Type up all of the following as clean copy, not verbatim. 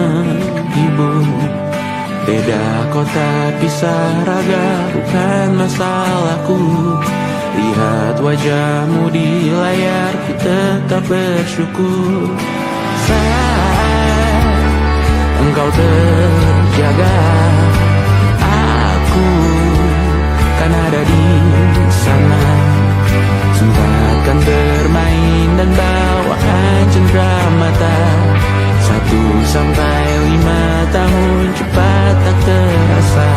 menghibur. Beda kota pisah raga bukan masalahku. Lihat wajahmu di layar, ku tetap bersyukur. Saat engkau terjaga, aku kan ada di sana. Sempatkan bermain dan bawaan cendera mata. 1 sampai 5 tahun cepat tak terasa.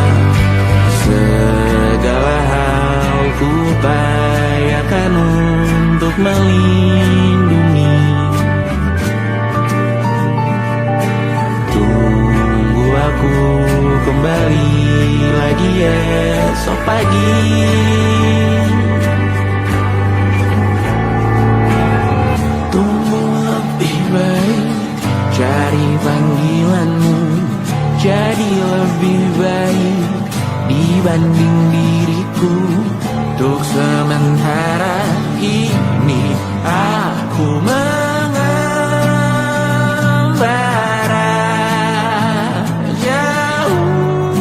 Segala hal ku upayakan untuk melindungi. Tunggu aku kembali lagi esok pagi. Tunggu lebih baik, cari panggilanmu jadi lebih baik dibanding diriku. Untuk sementara ini aku mengembara jauh.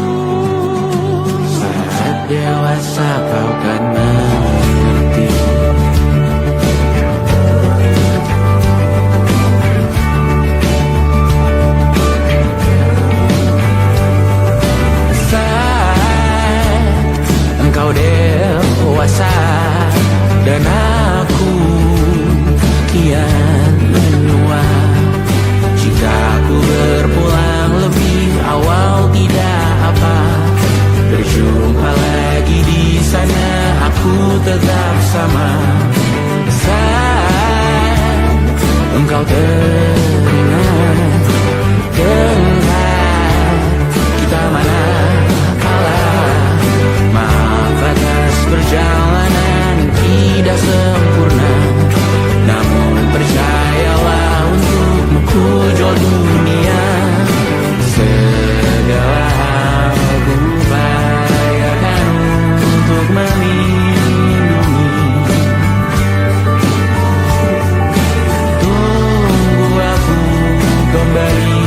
Saat dewasa kau kan mengerti. Engkau dewasa dan aku kian menua. Jika aku berpulang lebih awal tidak apa. Berjumpa lagi di sana, aku tetap sama. Saat engkau teringat, kita mana batas perjalanan tidak sempurna. Namun percayalah untukmu ku jual dunia. Segala hal ku upayakan untuk melindungi. Tunggu aku kembali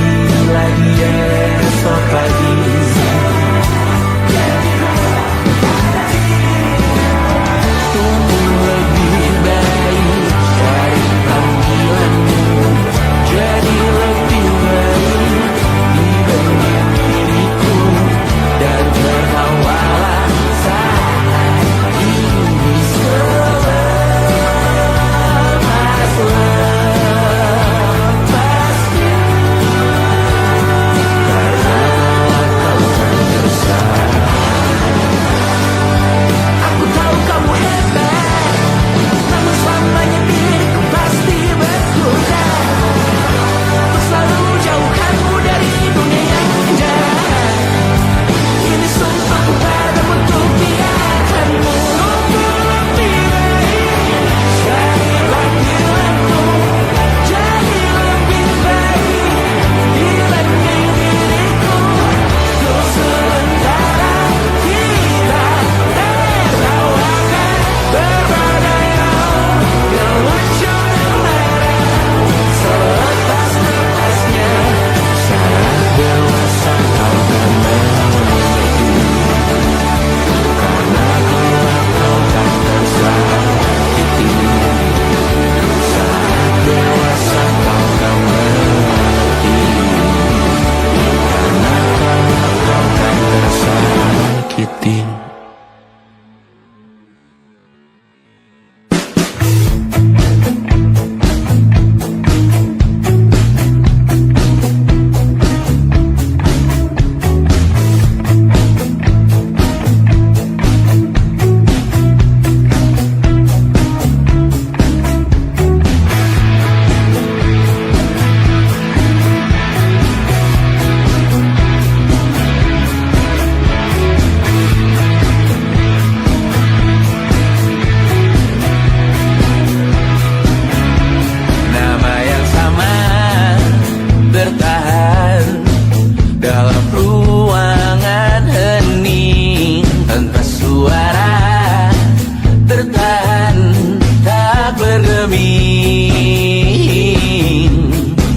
lagi esok pagi.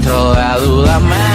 Terlalu lama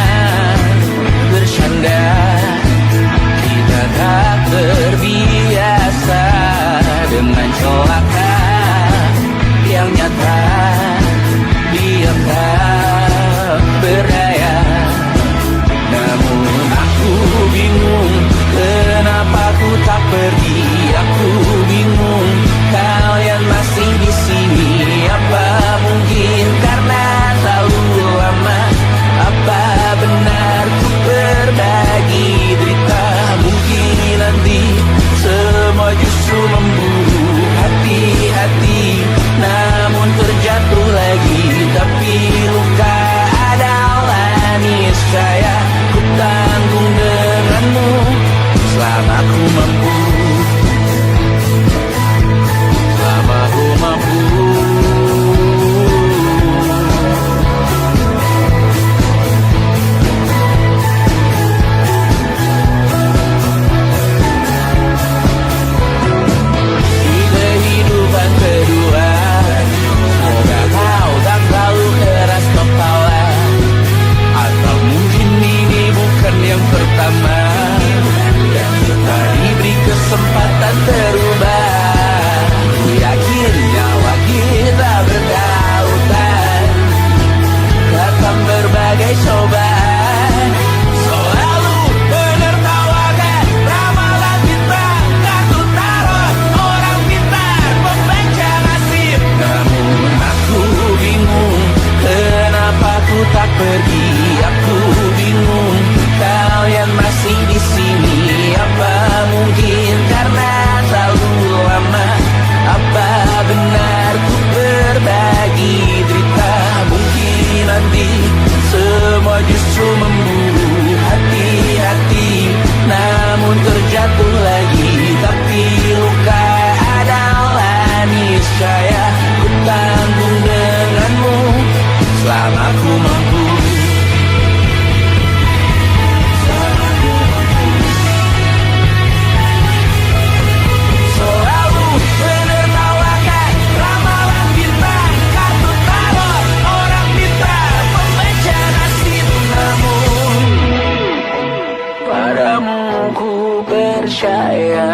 percaya.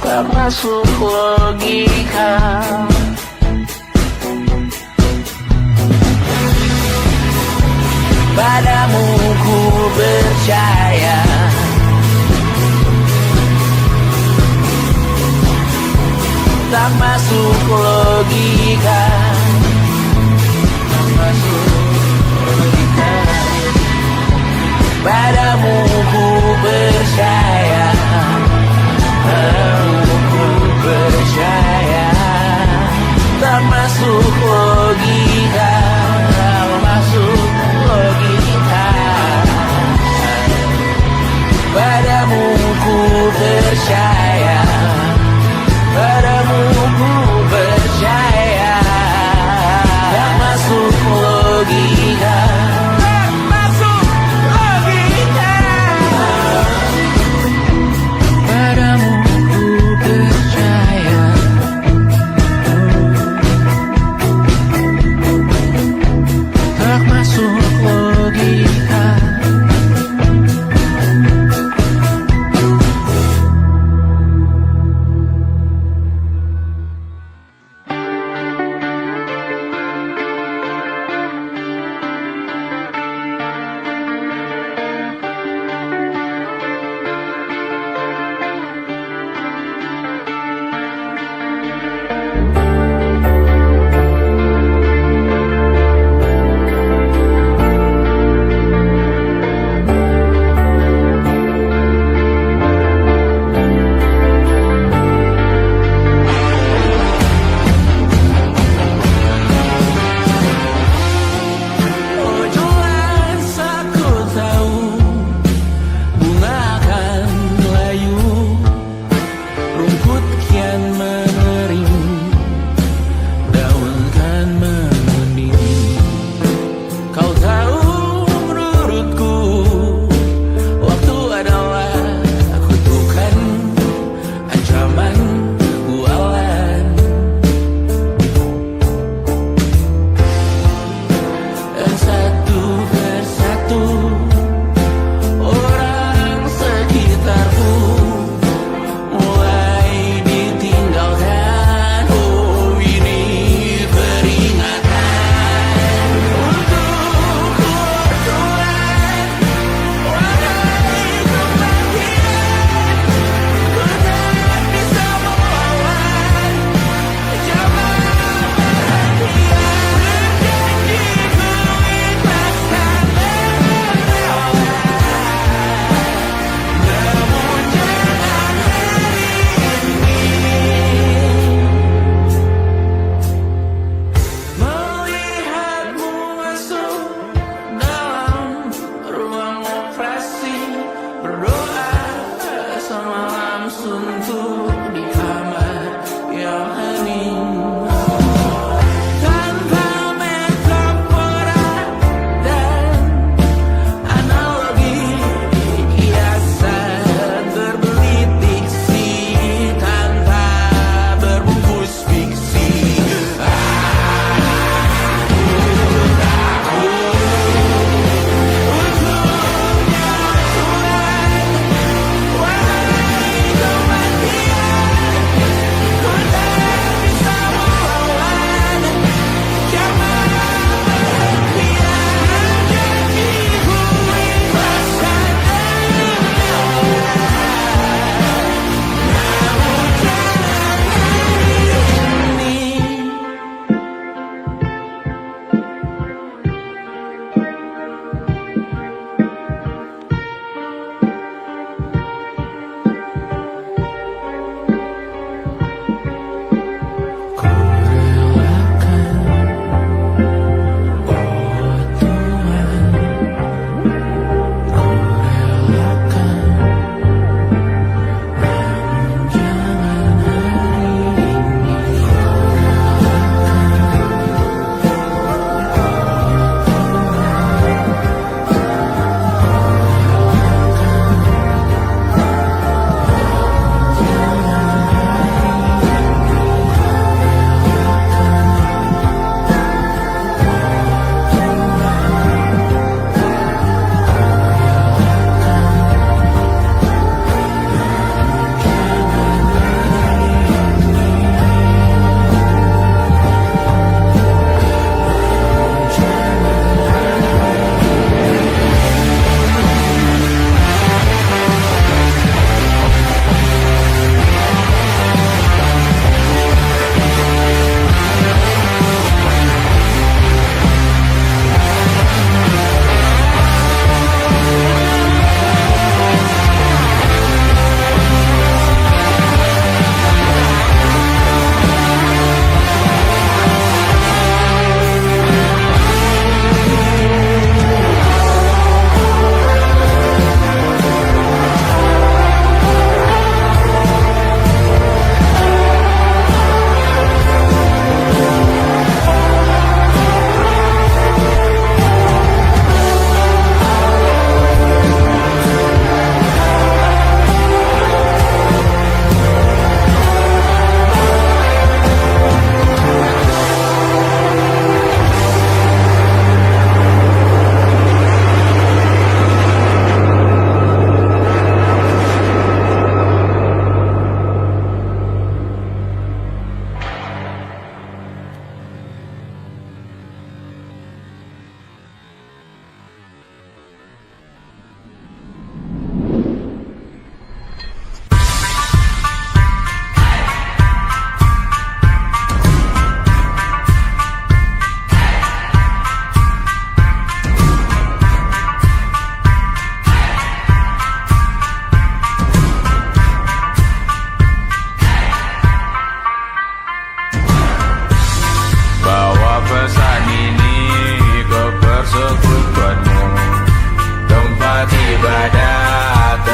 Tak masuk logika. Padamu ku percaya. Tak masuk logika. Tak masuk logika. Padamu ku percaya. Padamu ku percaya.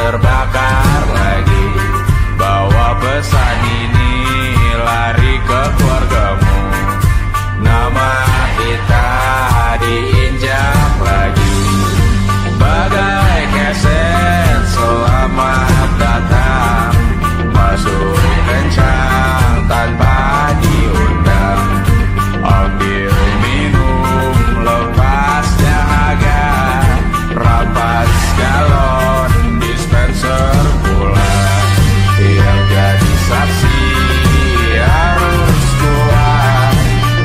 terbakar lagi. Bawa pesan ini lari ke keluargamu. Nama kita diinjak lagi. Bagai keset selamat datang, masuk kencang tanpa diundang. Ambil minum lepas dahaga, rampas galon dispenser pula. Yang jadi saksi harus kuat,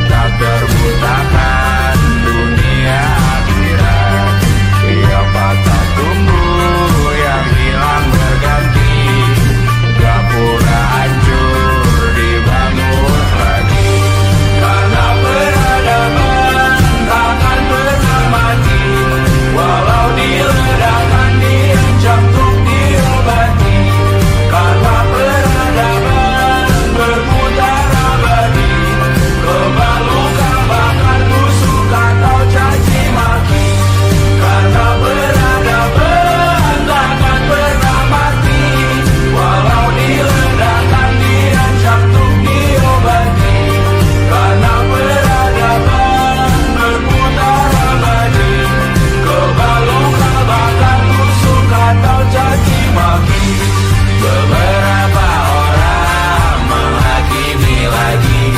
tak terbutakan dunia akhirat. Yang patah tumbuh, yang hilang berganti, gak pula hancur dibangun lagi. Karena peradaban takkan pernah mati, walau diledakkan diancam untuk diobati. Karena peradaban berputar abadi, kebal luka bahkan busuk atau caci maki. Karena peradaban takkan pernah mati, walau diledakkan diancam untuk diobati. Karena peradaban berputar abadi, kebal luka bahkan busuk atau caci maki. Beberapa orang menghakimi lagi,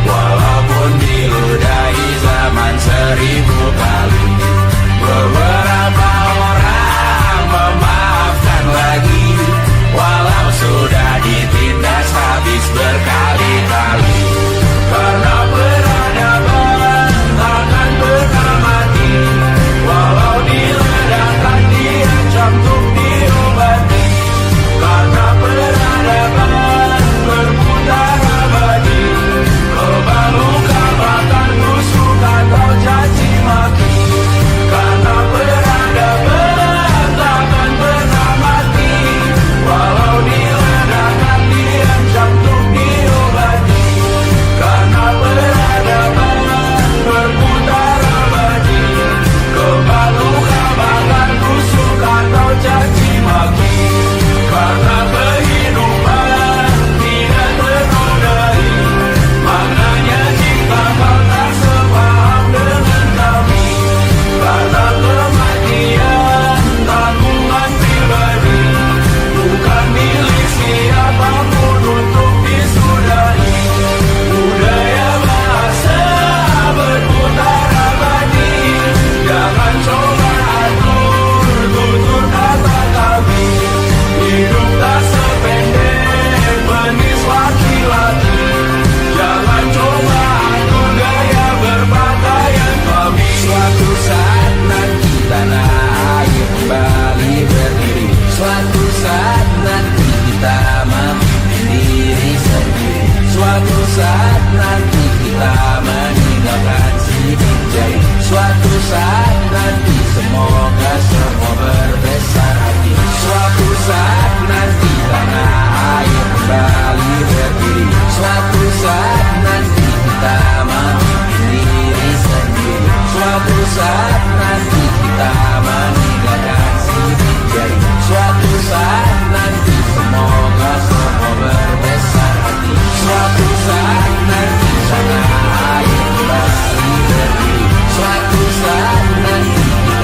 walaupun diludahi zaman 1000 kali. Beberapa orang memaafkan lagi, walau sudah ditindas habis berkali-kali. Karena peradaban takkan pernah mati, walau diledakkan diancam untuk diobati. Karena peradaban berputar abadi, kebal luka bahkan busuk atau caci maki. Karena peradaban takkan pernah mati, walau diledakkan diancam untuk diobati. Karena peradaban berputar abadi, kebal luka bahkan busuk atau caci maki. Karena kehidupan tidak ternodai, maknanya jika kau tak sepaham dengan kami. Karena kematian tanggungan pribadi, bukan milik siapapun untuk disudahi. Budaya bahasa berputar abadi, jangan coba atur tutur kata kami. Hidup tak sependek penis laki-laki, jangan coba atur gaya berpakaian kami. Suatu saat nanti tanah air kembali berdiri, suatu saat nanti kita memimpin diri sendiri. Suatu saat nanti kita meninggalkan sidik jari. Suatu saat nanti semoga semua berbesar hati. Suatu saat nanti tanah air kembali berdiri. Suatu saat nanti kita memimpin diri sendiri. Suatu saat nanti kita meninggalkan sidik jari. Suatu saat nanti semoga semua berbesar hati. Suatu saat nanti tanah air kembali berdiri. Suatu saat nanti kita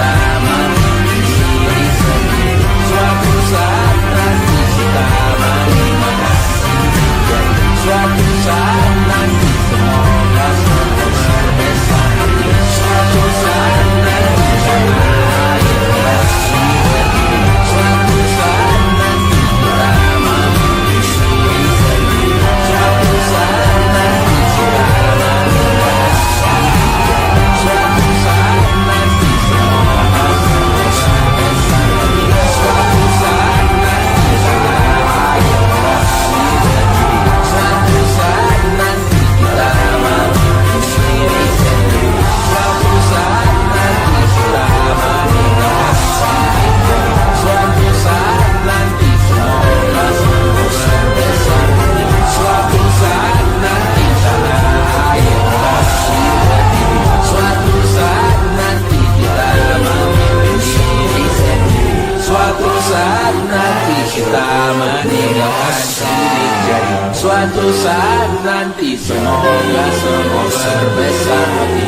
Semoga semua berbesar hati.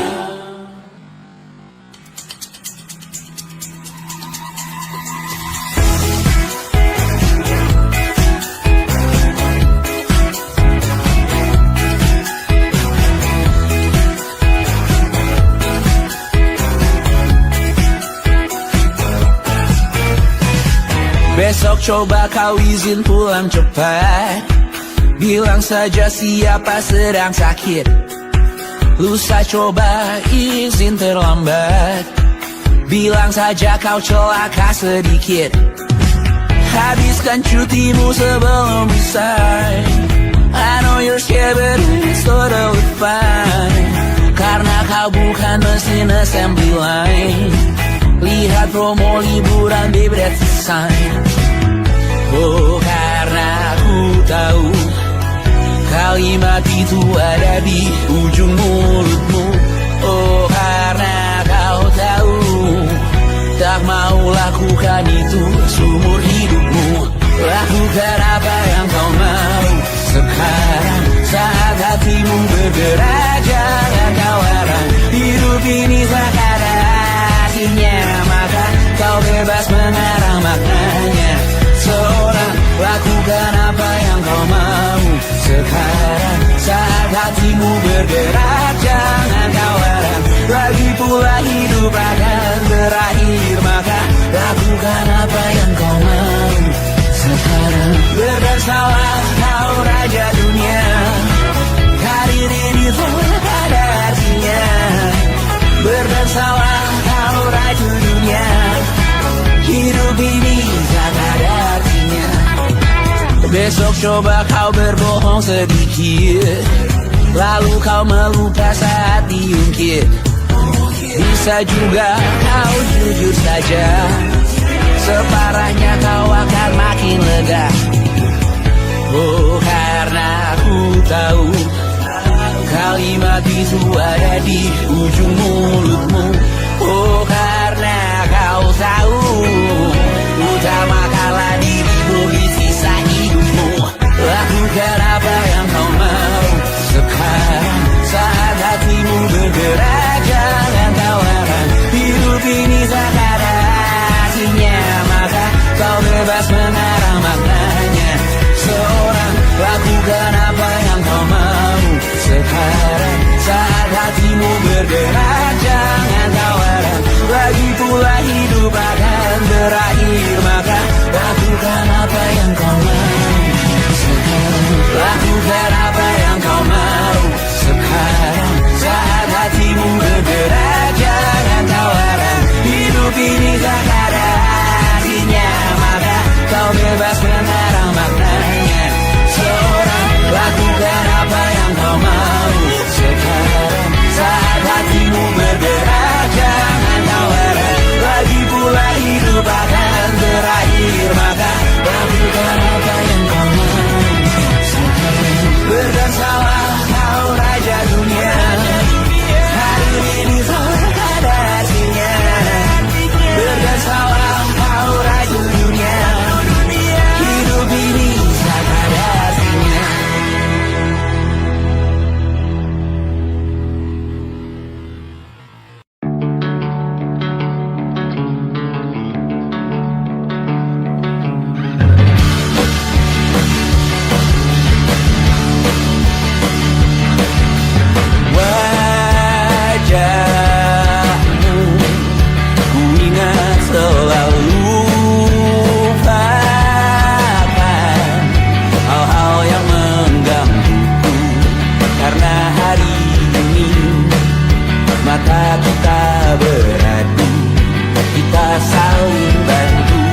Besok coba kau izin pulang cepat. Bilang saja siapa sedang sakit. Lusa coba izin terlambat. Bilang saja kau celaka sedikit. Habiskan cutimu sebelum usai. I know you're scared but it's totally fine. Karena kau bukan mesin assembly line. Lihat promo liburan baby that's a sign. Oh karena aku tahu kalimat itu ada di ujung mulutmu. Oh karena kau tahu tak mau lakukan itu seumur hidupmu. Lakukan apa yang kau mau sekarang saat hatimu bergerak. Jangan kau larang, hidup ini tak ada artinya, maka kau bebas mengarang maknanya. Seorang lakukan apa yang kau mau sekarang saat hatimu bergerak. Jangan kau larang, lagi pula hidup akan berakhir, maka lakukan apa yang kau mau sekarang. Berdesalah kau raja dunia, karir ini tak ada artinya. Berdesalah kau raja dunia, hidup ini tak ada artinya. Besok coba kau berbohong sedikit, lalu kau melupa saat diungkit. Bisa juga kau jujur saja, separahnya kau akan makin lega. Oh karena aku tahu kalimat itu ada di ujung mulutmu. Oh karena kau tahu utamakanlah dirimu di sisa hidupmu. Lakukan apa yang kau mau sekarang saat hatimu bergerak. Jangan kau larang, hidup ini tak ada artinya, maka kau bebas mengarang maknanya. Seorang lakukan apa yang kau mau sekarang saat hatimu bergerak. Jangan kau larang, lagi pula hidup akan berakhir, maka lakukan apa yang kau mau sekarang. Lakukan apa yang kau mau sekarang saat hatimu bergerak. Jangan kau larang, hidup ini tak ada artinya, maka kau bebas mengarang maknanya. Seorang lakukan apa yang kau mau sekarang saat hatimu bergerak. Jangan kau larang, lagi pula hidup akan berakhir, maka lakukan apa yang kau mau sekarang. Berdansalah kau raja dunia, hari ini tak ada artinya. Berdansalah kau raja dunia, hidup ini tak ada artinya. Wajahmu ku ingat selalu, lupakan hal-hal yang menggangguku. Karena hari ini mata kita beradu, kita saling bantu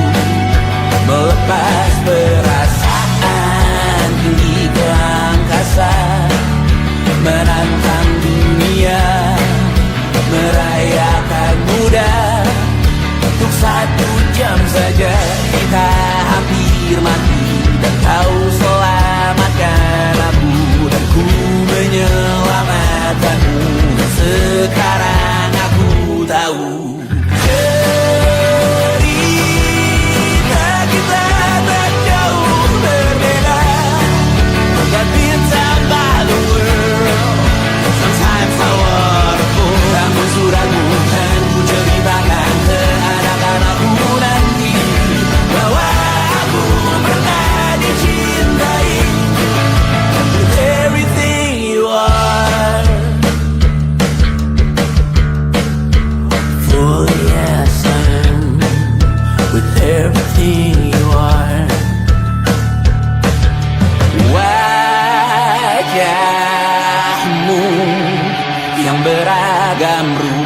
melepas perasaan tinggi ke angkasa, menantang dunia, merayakan muda. Untuk 1 jam saja kita hampir mati, dan kau selamatkan aku, dan ku menyelamatkanmu. Dan sekarang aku tahu cerita kita tak jauh berbeda. God bintang by the world.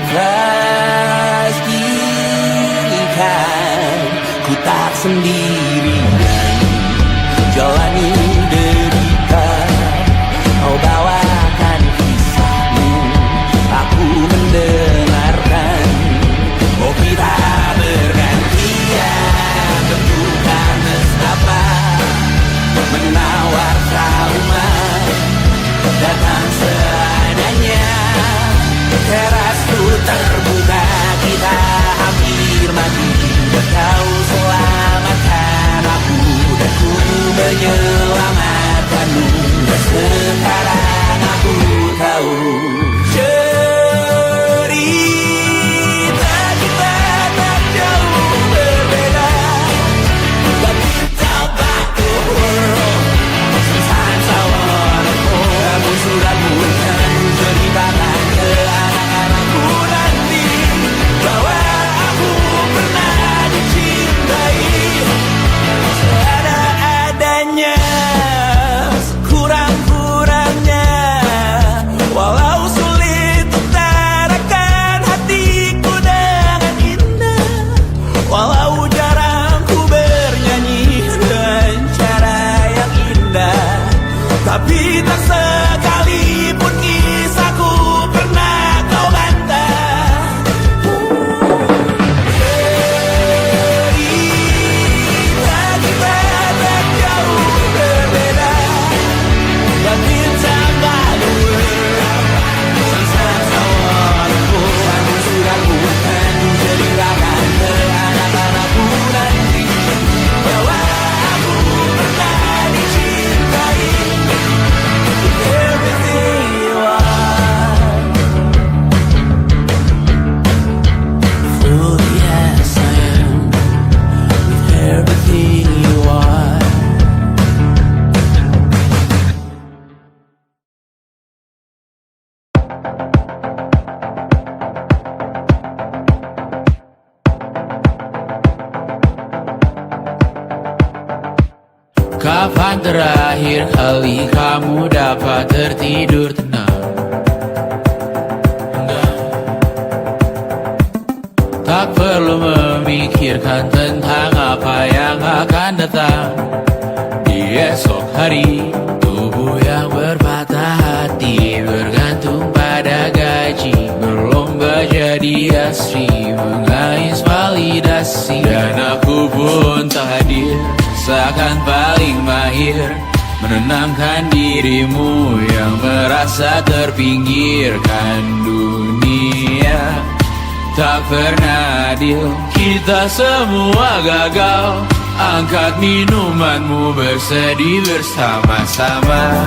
pastikan ku tak sendirian jalani derita. Kau bawakan kisahmu, aku mendengarkan. Oh kita bergantian, tentukan nestapa menawar trauma datang seadanya. Terasku terbuka, kita hampir mati. Kau selamatkan aku dan ku menyelamatkanmu. Dan sekarang aku tahu cerita kita tak jauh berbeda. But tell back the world, sometimes I wanna go. Kamu sudah bukan ceritakan ke anak-anakku nanti bahwa aku pernah dicintai seada-adanya, kurang-kurangnya. Walau sulit utarakan hatiku dengan indah, walau jarang ku bernyanyi dengan cara yang indah, tapi tak sekalipun kisahku pernah kau bantah. Cerita kita tak jauh berbeda, but it's about the world. Sometimes I wanna go. Kamu sudah bukan ceritakan ke anak-anakku nanti bahwa aku pernah dicintai. Everything you are, fully as I am, with everything you are. Kapan terakhir kali kamu dapat tertidur tenang? Tak perlu memikirkan tentang apa yang akan datang di esok hari. Tubuh yang berpatah hati bergantung pada gaji, berlomba jadi asri, mengais validasi. Dan aku pun tak hadir, seakan paling mahir menenangkan dirimu yang merasa terpinggirkan dunia. Tak pernah adil, kita semua gagal. Angkat minumanmu, bersedih bersama-sama.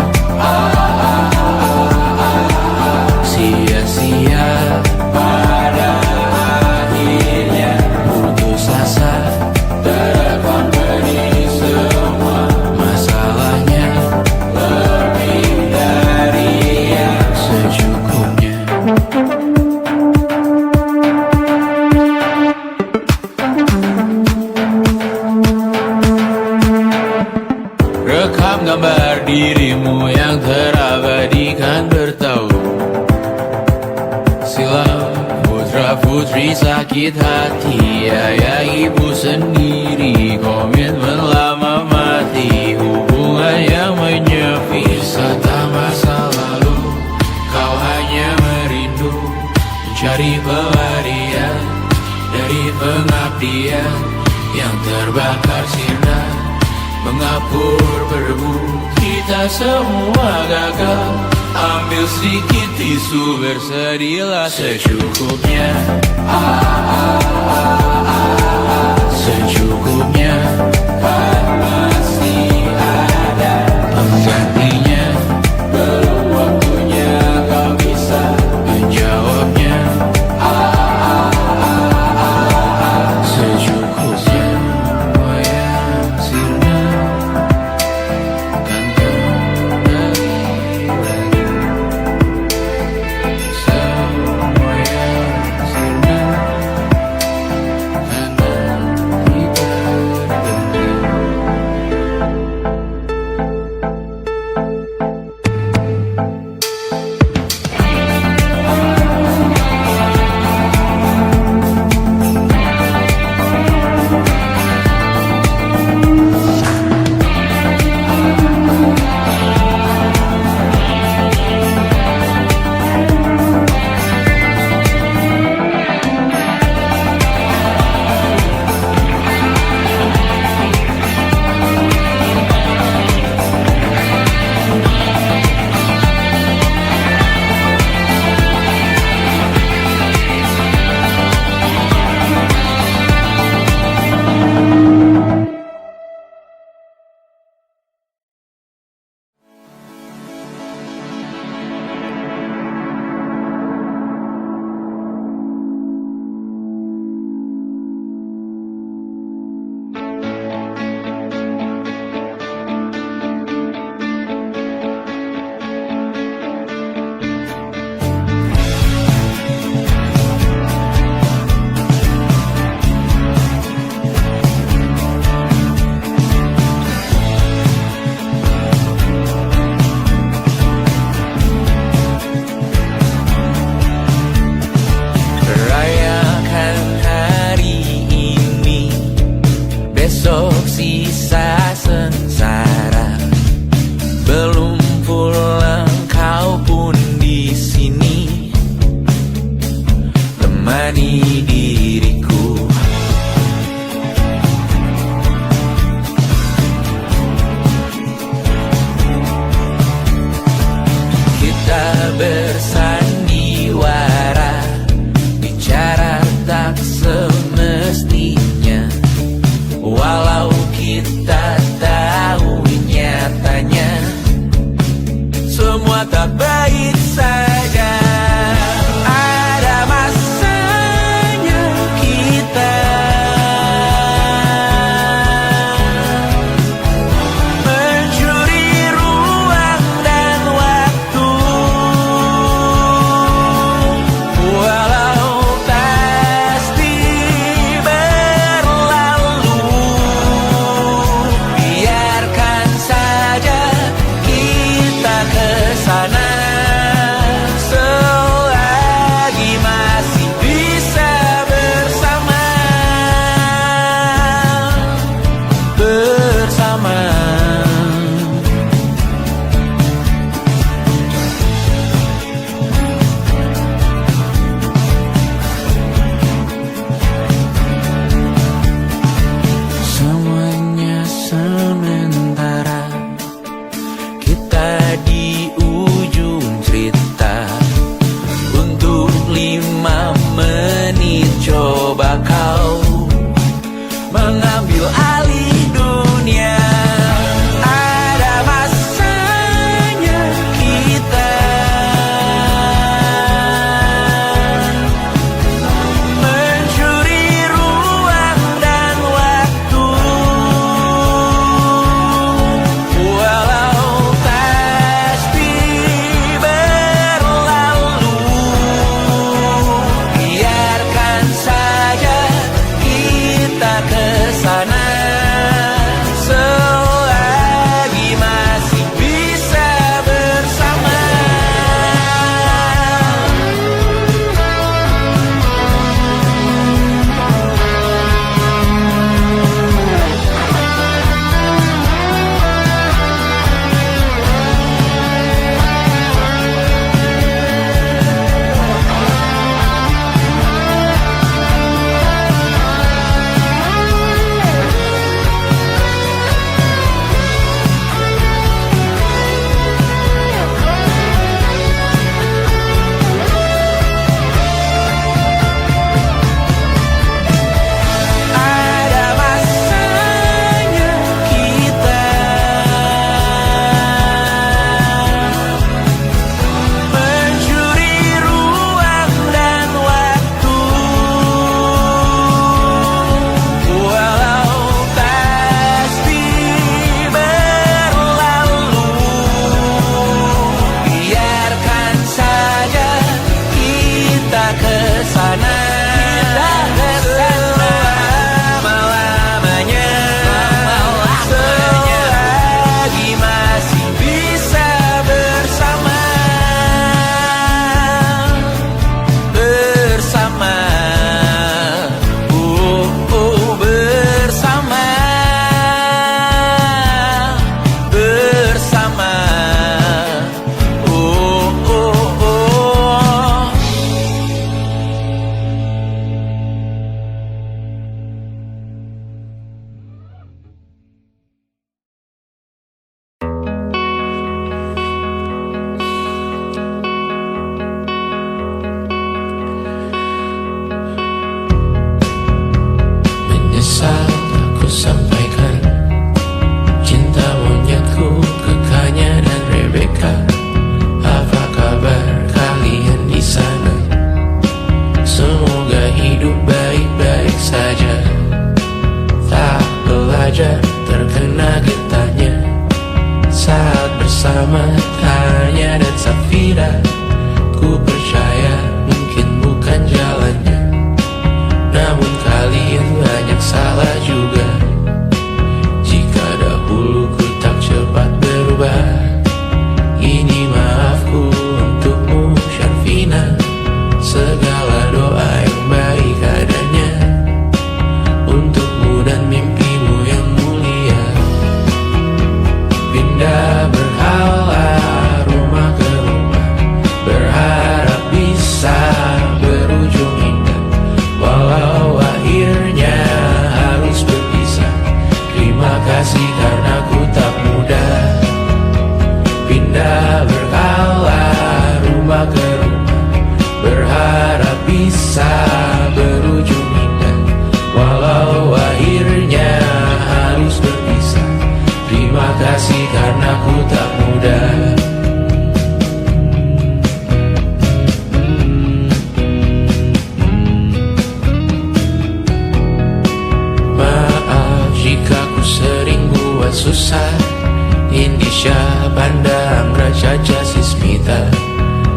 Sia-sia pada akhirnya putus asa, terekam benih semua masalahnya. Lebih dari yang secukupnya. Rekam gambar dirimu yang terabadikan bertahun silam. Putra-putri sakit hati, ayah ibu sendiri, komitmen lama mati, hubungan yang menyepi. Wisata masa lalu, kau hanya merindu mencari pelarian dari pengabdian yang terbakar sirna, mengapur berdebu. Kita semua gagal, ambil sedikit tisu, bersedihlah secukupnya. Secukupnya, kan masih ada penggantinya. Belum waktunya kau bisa menjawabnya. Secukupnya, yang sirna kan kembali lagi. Semua yang sirna menemani diriku. Kita bersandiwara, bicara tak semestinya, walau kita tahu nyatanya semua tak baik saja. Ada masanya kita mencuri ruang dan waktu, walau pasti berlalu. Biarkan saja kita kesana selagi masih bisa bersama. Semuanya sementara, kita di ujung cerita. Untuk 5 menit coba kau mengambil alih dunia. Ada masanya kita mencuri ruang dan waktu, walau pasti berlalu. Biarkan saja kita kesana selagi masih bisa bersama. Ada masanya kita mencuri ruang dan waktu, walau pasti berlalu. Biarkan saja kita kesana selama-lamanya, selagi masih bisa bersama. Bersama, bersama, bersama, oh. Menyesal aku sampaikan cinta monyetku ke Kanya dan Rebecca. Apa kabar kalian di sana? Semoga hidup baik-baik saja. Tak belajar terkena getahnya saat bersama Tanya dan Safira. Ku percaya mungkin bukan jalannya, namun kalian banyak salah juga. Jika dahulu ku tak cepat berubah, ini maafku untukmu Syarfina. Segala doa yang baik adanya untukmu dan mimpimu yang mulia. Pindah berhala rumah ke rumah, susah. Indonesia pandang Raja Jasismita,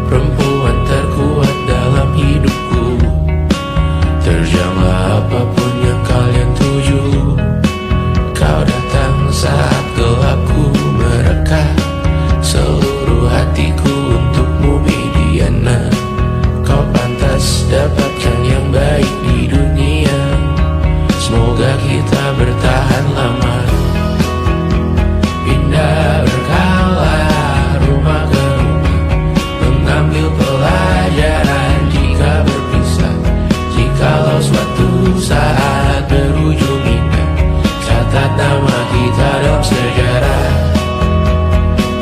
perempuan terkuat dalam hidupku. Terjanglah apapun yang kalian tuju. Kau datang saat gelapku mereka, seluruh hatiku untukmu Mediana. Kau pantas dapatkan yang baik di dunia. Semoga kita bertahan lama. Pindah berkala rumah ke rumah, mengambil pelajaran jika berpisah. Jikalau suatu saat berujung indah, catat nama kita dalam sejarah.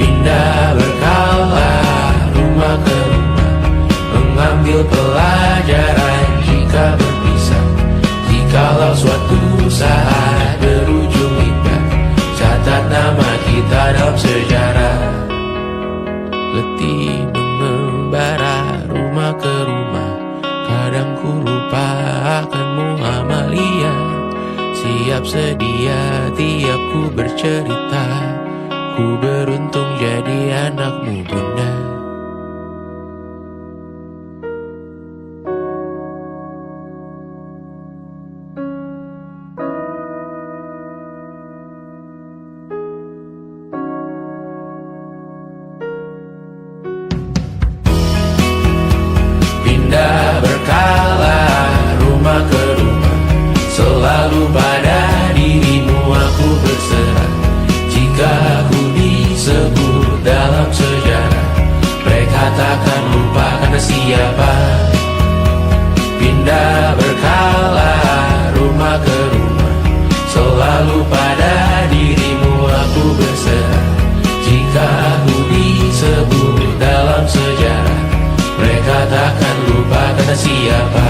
Pindah berkala rumah ke rumah, mengambil pelajaran jika berpisah. Jikalau suatu saat berujung indah, catat nama kita dalam sejarah. Letih mengembara rumah ke rumah, kadang ku lupa akanmu Amalia. Siap sedia tiap ku bercerita, ku beruntung jadi anakmu bunda. Pindah berkala rumah ke rumah, selalu pada dirimu aku berserah. Jika aku disebut dalam sejarah, mereka takkan lupa karena siapa. Pindah berkala rumah ke rumah, selalu pada dirimu aku berserah. Jika aku disebut dalam sejarah, mereka takkan lupa kata siapa.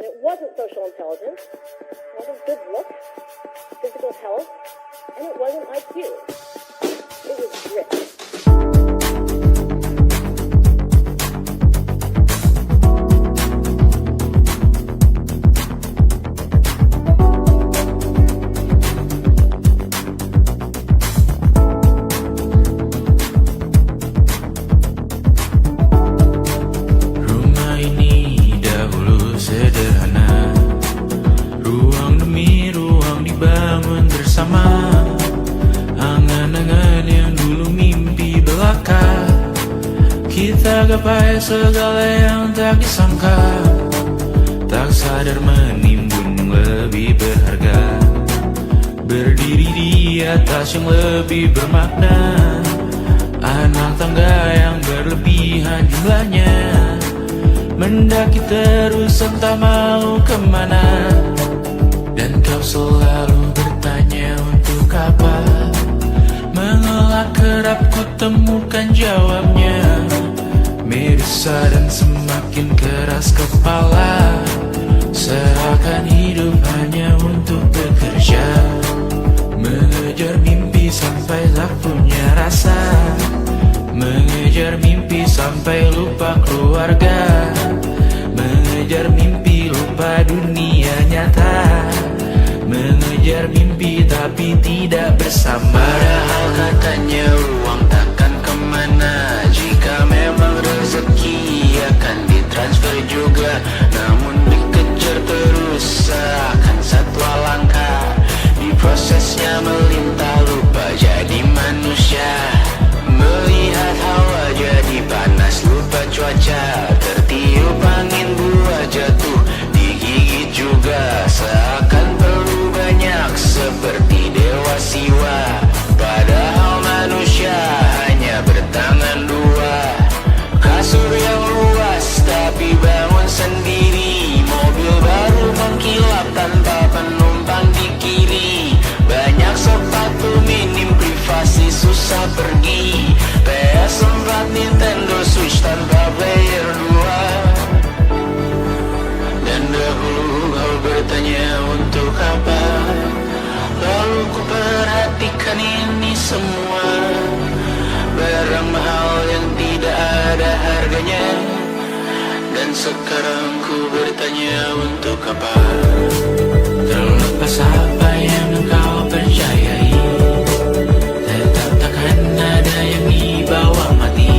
And it wasn't social intelligence, it wasn't good looks, physical health, and it wasn't IQ. It was grit. Rumah ini dahulu sederhana, ruang demi ruang dibangun bersama. Angan-angan yang dulu mimpi belaka, kita gapai segala yang tak disangka. Tak sadar menimbun lebih berharga, berdiri di atas yang lebih bermakna. Anak tangga yang berlebihan jumlahnya, mendaki terus entah mau kemana. Dan kau selalu bertanya untuk apa, mengelak kerap ku temukan jawabnya. Meresah dan semakin keras kepala, seakan hidup hanya untuk bekerja. Mengejar mimpi sampai tak punya rasa, mengejar mimpi sampai lupa keluarga. Mengejar mimpi lupa dunia nyata, mengejar mimpi tapi tidak bersama. Padahal katanya uang takkan kemana, jika memang rezeki akan ditransfer juga. Namun dikejar terus seakan satwa langka, di prosesnya melintah lupa jadi manusia. Melihat hawa jadi panas lupa cuaca, sekarang ku bertanya untuk apa? Terlepas apa yang engkau percayai, tetap takkan ada yang dibawa mati.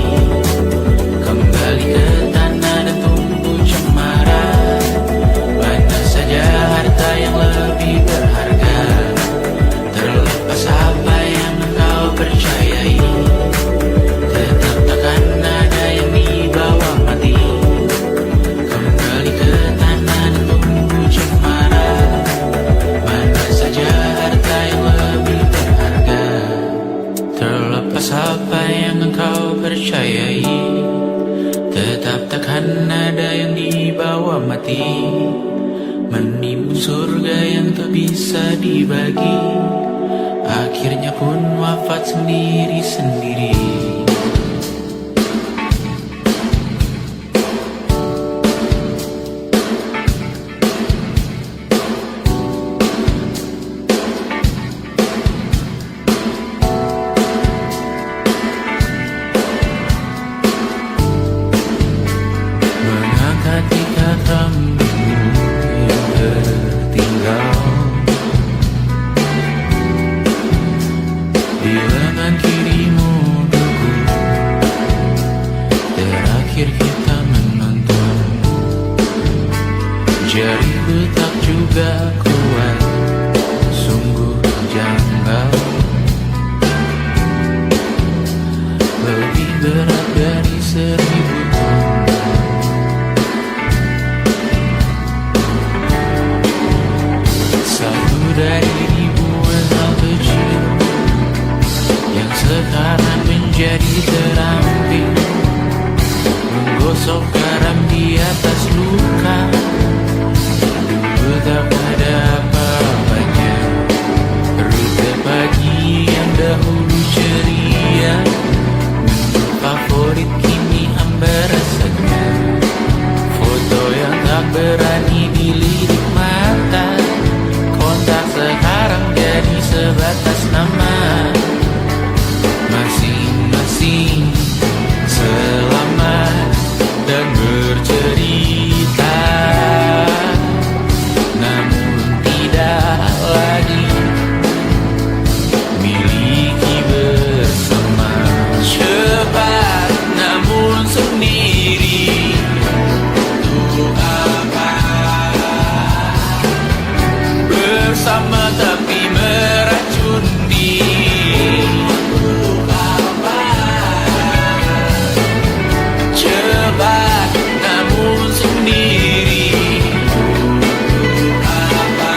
Kembali ke tanah dan tumbuh cemara. Mana saja harta yang lebih berharga. Terlepas apa yang engkau percayai, tetap takkan ada yang dibawa mati. Kembali ke tanah dan tumbuh cemara. Mana saja harta yang lebih berharga. Terlepas apa yang engkau percayai, tetap takkan ada yang dibawa mati. Menimbun surga yang tak bisa dibagi, akhirnya pun wafat sendiri-sendiri. Mengangkat ikat rambutmu yang tertinggal di lengan kirimu duku. Terakhir kita menonton, jariku tak juga kuat, sungguh janggal. Lebih berat dari 1000 ton. Satu dari ribuan hal kecil yang sekarang menjadi terampil, menggosok garam di atas luka. Dulu tak ada apa-apanya, rute pagi yang dahulu ceria, menu favorit kini hambar rasanya. Foto yang tak berani dilirik mata, kontak sekarang jadi sebatas nama. Masing-masing selamat dan bercerita, namun tidak lagi miliki bersama. Cepat namun sendiri, untuk apa? Bersama tapi meracun diri, untuk apa? Cepat namun sendiri, untuk apa?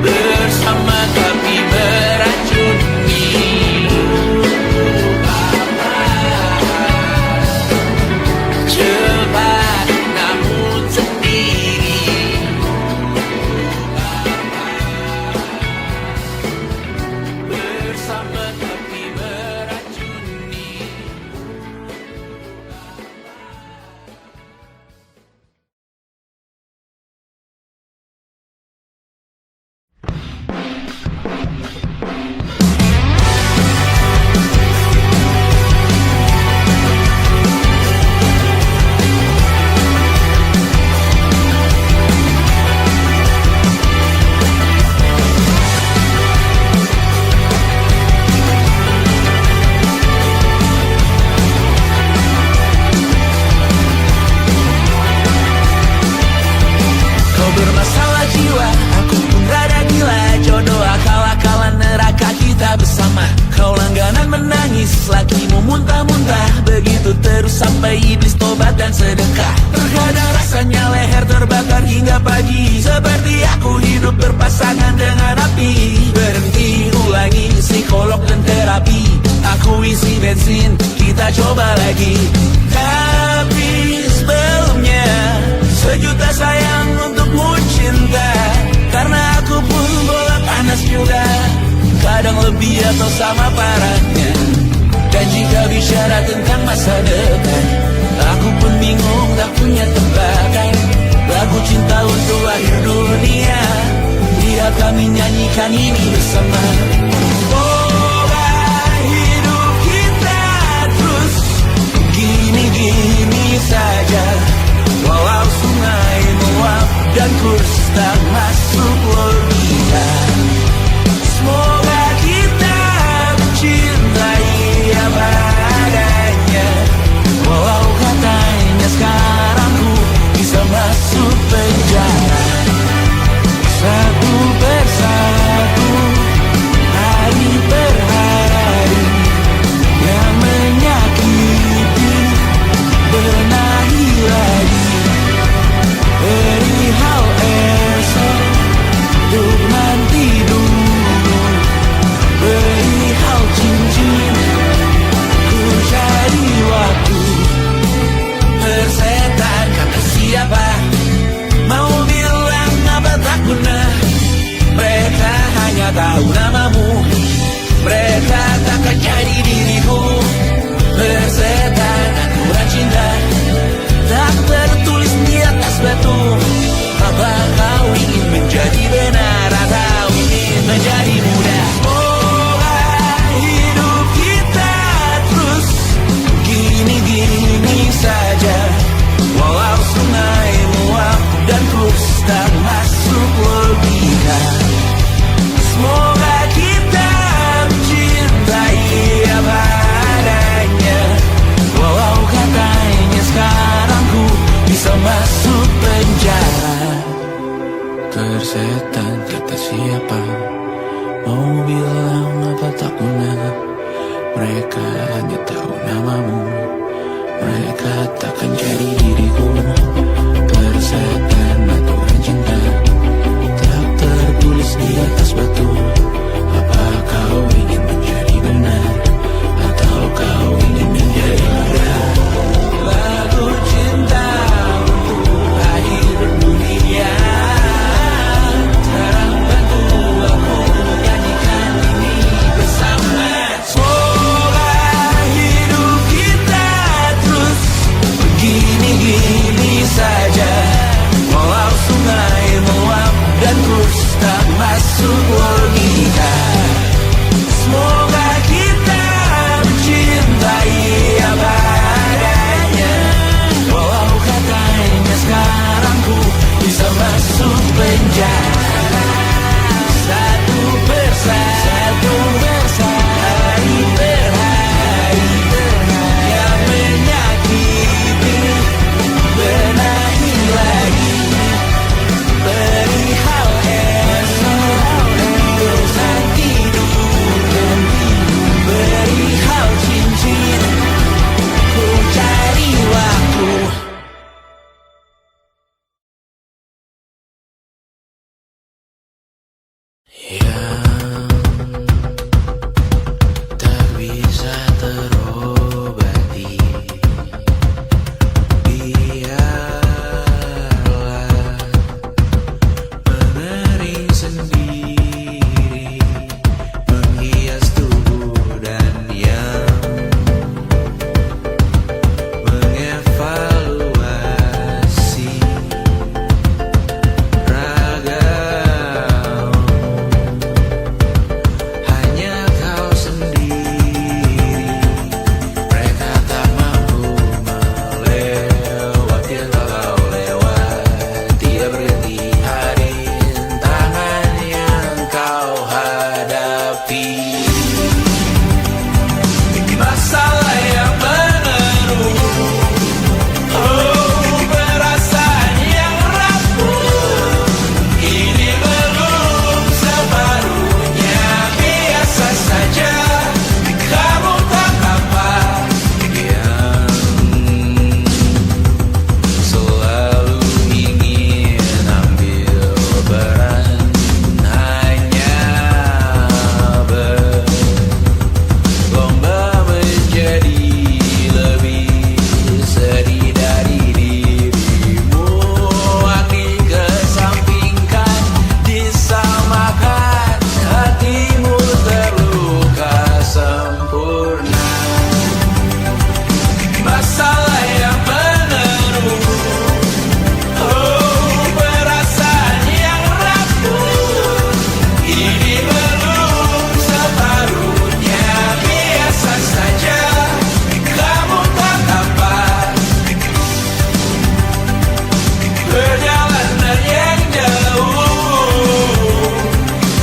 Bersama tapi meracun diri, untuk apa? Cepat namun sendiri, bersama tapi meracuni. Kau bermasalah jiwa, aku pun rada gila. Jodoh akal-akalan neraka kita bersama. Kau langganan menangis, lakimu muntah-muntah. Begitu terus sampai iblis tobat dan sedekah. Terkadang rasanya leher terbakar hingga pagi, seperti aku hidup berpasangan dengan api. Berhenti, ulangi psikolog dan terapi. Aku isi bensin, kita coba lagi. Tapi sebelumnya, sejuta sayang untukmu cinta. Karena aku pun bola panas juga, kadang lebih atau sama parahnya. Dan jika bicara tentang masa depan, aku pun bingung tak punya tebakan. Lagu cinta untuk akhir dunia, biar kami nyanyikan ini bersama. Semoga hidup kita terus gini-gini masuk penjara. Tersetan kata siapa, mau bilang apa tak guna. Mereka hanya tahu namamu, mereka takkan jadi diriku. Tersetan aturan cinta tak tertulis di atas batu. Apa kau ingin menjadi benar, atau kau ingin menjadi mudah? Lagu cinta untuk akhir dunia, sekarang bantu aku nyanyikan ini bersama. Semoga hidup kita terus begini-gini saja, walau sungai meluap dan terus tak masuk logika. Semoga kita mencintai apa adanya, walau katanya sekarang ku bisa masuk penjara. Satu persatu, hari per hari, yang menyakiti benahi lagi. Perihal esok, urusan tidur, perihal cincin, ku cari waktu. Yang tak bisa terobati, biarlah mengering sendiri, menghias tubuh dan yang mengevaluasi ragam. Hanya kau sendiri, mereka tak mampu melewati walau lewat. Tidak berhenti hari tangan yang kau hadapi. Masalah yang menerus, oh perasaan yang rapuh, ini belum separuhnya. Biasa saja, kamu tak apa yang selalu ingin ambil peran, hanya berlomba menjadi lebih sedih dari dirimu. Hati kesampingkan, disamakan, hatimu terluka sempurna. Masalah yang menerus, oh perasaan yang rapuh, ini belum separuhnya. Biasa saja, kamu tak apa. Perjalanan yang jauh,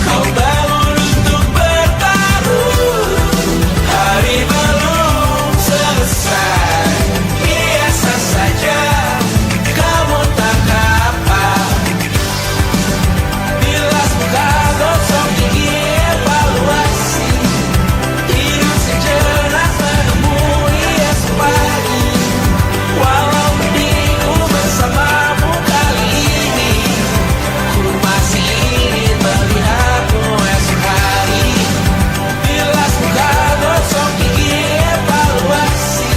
kau bangun untuk bertaruh. Hari belum selesai, biasa saja, kamu tak apa. Bilas muka, gosok gigi, evaluasi, tidur sejenak, menemui esok pagi. Walau mendingku bersamamu kali ini, ku masih ingin melihatmu esok hari. Bilas muka, gosok gigi, evaluasi,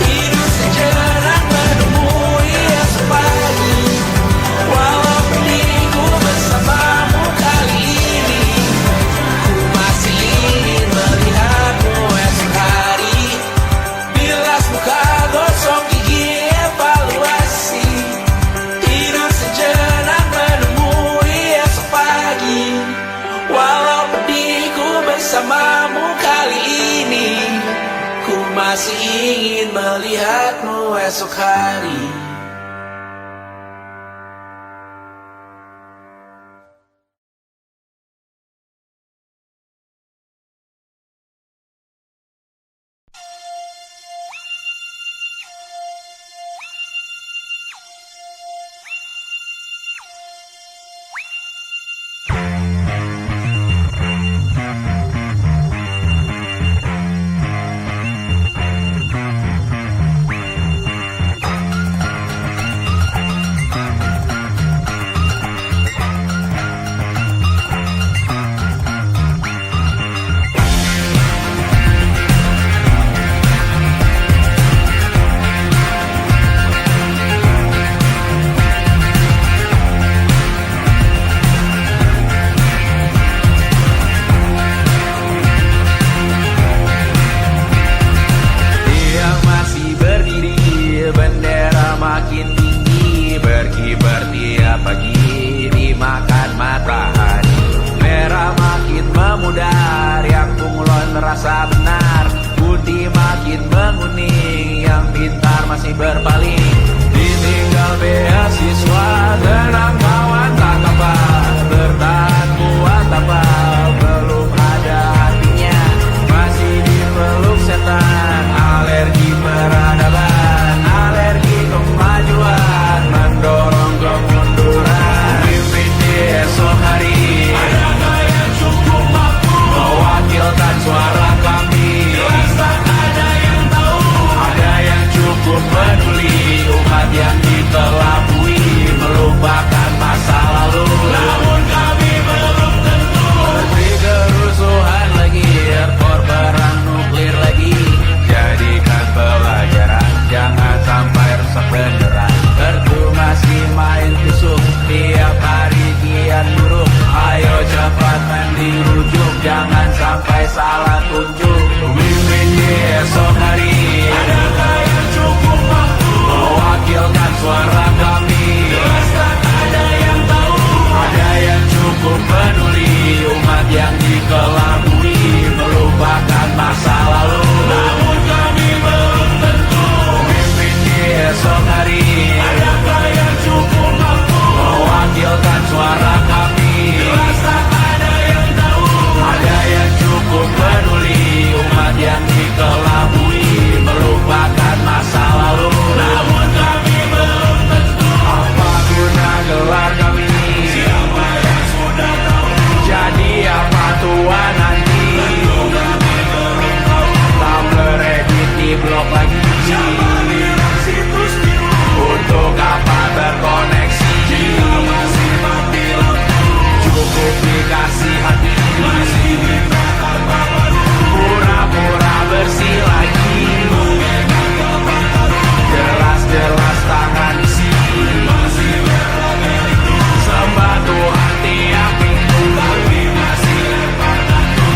tidur sejenak, menemui esok pagi. Walau mendingku bersamamu kali ini, ku masih ingin melihatmu esok hari. Bilas muka, gosok gigi, evaluasi, tidur sejenak, menemui esok pagi. Walau pedihku bersamamu kali ini, ku masih ingin melihatmu esok hari. makin tinggi, berkibar tiap pagi dimakan matahari. Merah makin memudar, yang bunglon merasa benar. Putih makin menguning, yang pintar masih berpaling. Ditinggal beasiswa, tenang kawan tak kabar. Bertahan kuat apa, belum ada artinya. Masih dipeluk setan, alergi peradaban, alergi kemajuan, mendorong kemunduran. Pimpin di esok hari, adakah yang cukup mampu mewakilkan suara kami? Jelas tak ada yang tahu, ada yang cukup peduli. Umat yang dikelabui, melupakan masa lalu. Namun kami belum tentu. Seperti kerusuhan lagi, erkor perang nuklir lagi. Jadikan pelajaran, jangan sampai rusak beneran. Erdu masih main tusuk, tiap hari kian buruk. Ayo cepat mandi rujuk, jangan sampai salah tunjuk. Mimpin di esok hari, adakah yang cukup mampu mewakilkan suara kami? Jelas tak ada yang tahu, ada yang cukup peduli. Umat yang dikelabui, melupakan masa lalu. Namun kami belum tentu. Mimpin di esok hari, adakah yang cukup mampu mewakilkan suara kami? Jelas tak ada yang tahu, ada yang cukup peduli. Umat yang dikelabui, melupakan masa lalu. Namun kami belum tentu. Apa guna gelar kami? Siapa yang sudah tahu? Jadi apa tua nanti? Tentu kami belum tahu. Tak beredit di blog lagi. Siapa bilang situs biru? Untuk apa terkoneksi? Jika masih mati lampu, cukup dikasih hati. Masih mintakan baru, pura-pura bersih lagi. Jelas-jelas tangan isi, masih berlagak. Sembah Tuhan tiap minggu, tapi masih lempar batu.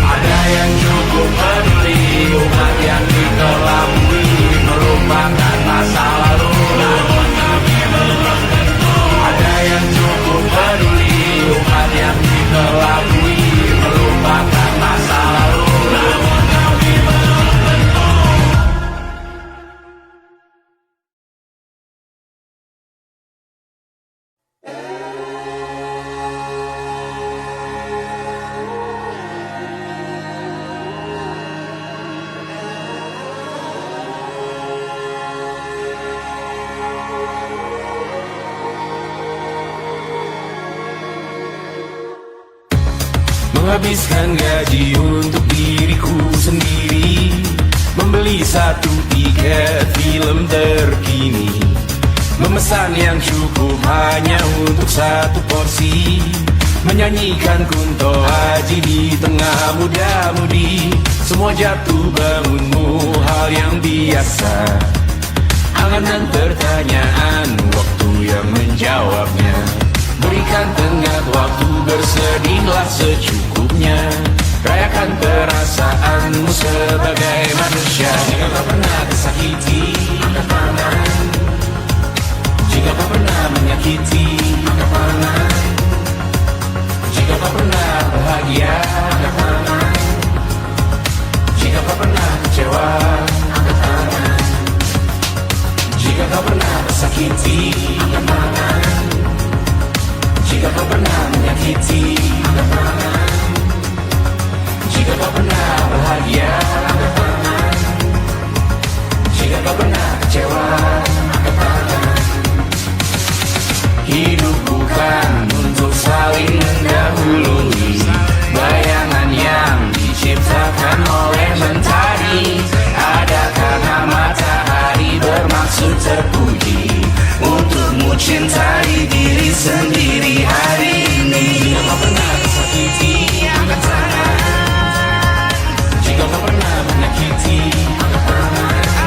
Ada yang cukup peduli, umat yang dikelabui, melupakan masa lalu. Namun kami belum tentu. Ada yang cukup peduli, umat yang dikelabui, melupakan masa lalu. Namun kami belum tentu. Menghabiskan gaji untuk diriku sendiri, membeli satu tiket film terkini, memesan yang cukup hanya untuk satu porsi, menyanyikan Kunto Aji di tengah muda-mudi. Semua jatuh bangunmu hal yang biasa, angan dan pertanyaan, waktu yang menjawabnya. Berikan tengah waktu, bersedihlah secukupnya. Rayakan perasaanmu sebagai manusia. Jika kau pernah tersakiti, angkat tangan. Jika kau pernah menyakiti, angkat tangan. Jika kau pernah bahagia, angkat tangan. Jika kau pernah kecewa, angkat tangan. Jika kau pernah tersakiti, angkat tangan. Jika kau pernah menyakiti, angkat tangan. Jika kau pernah bahagia, angkat tangan. Jika kau pernah kecewa, angkat tangan. Hidup bukan untuk saling mendahului, bayangan yang diciptakan oleh mentari. Ada karena matahari bermaksud terpuji, untukmu cintai diri sendiri hari ini. Jika kau pernah tersakiti, angkat tangan. Jika kau pernah menyakiti, angkat tangan.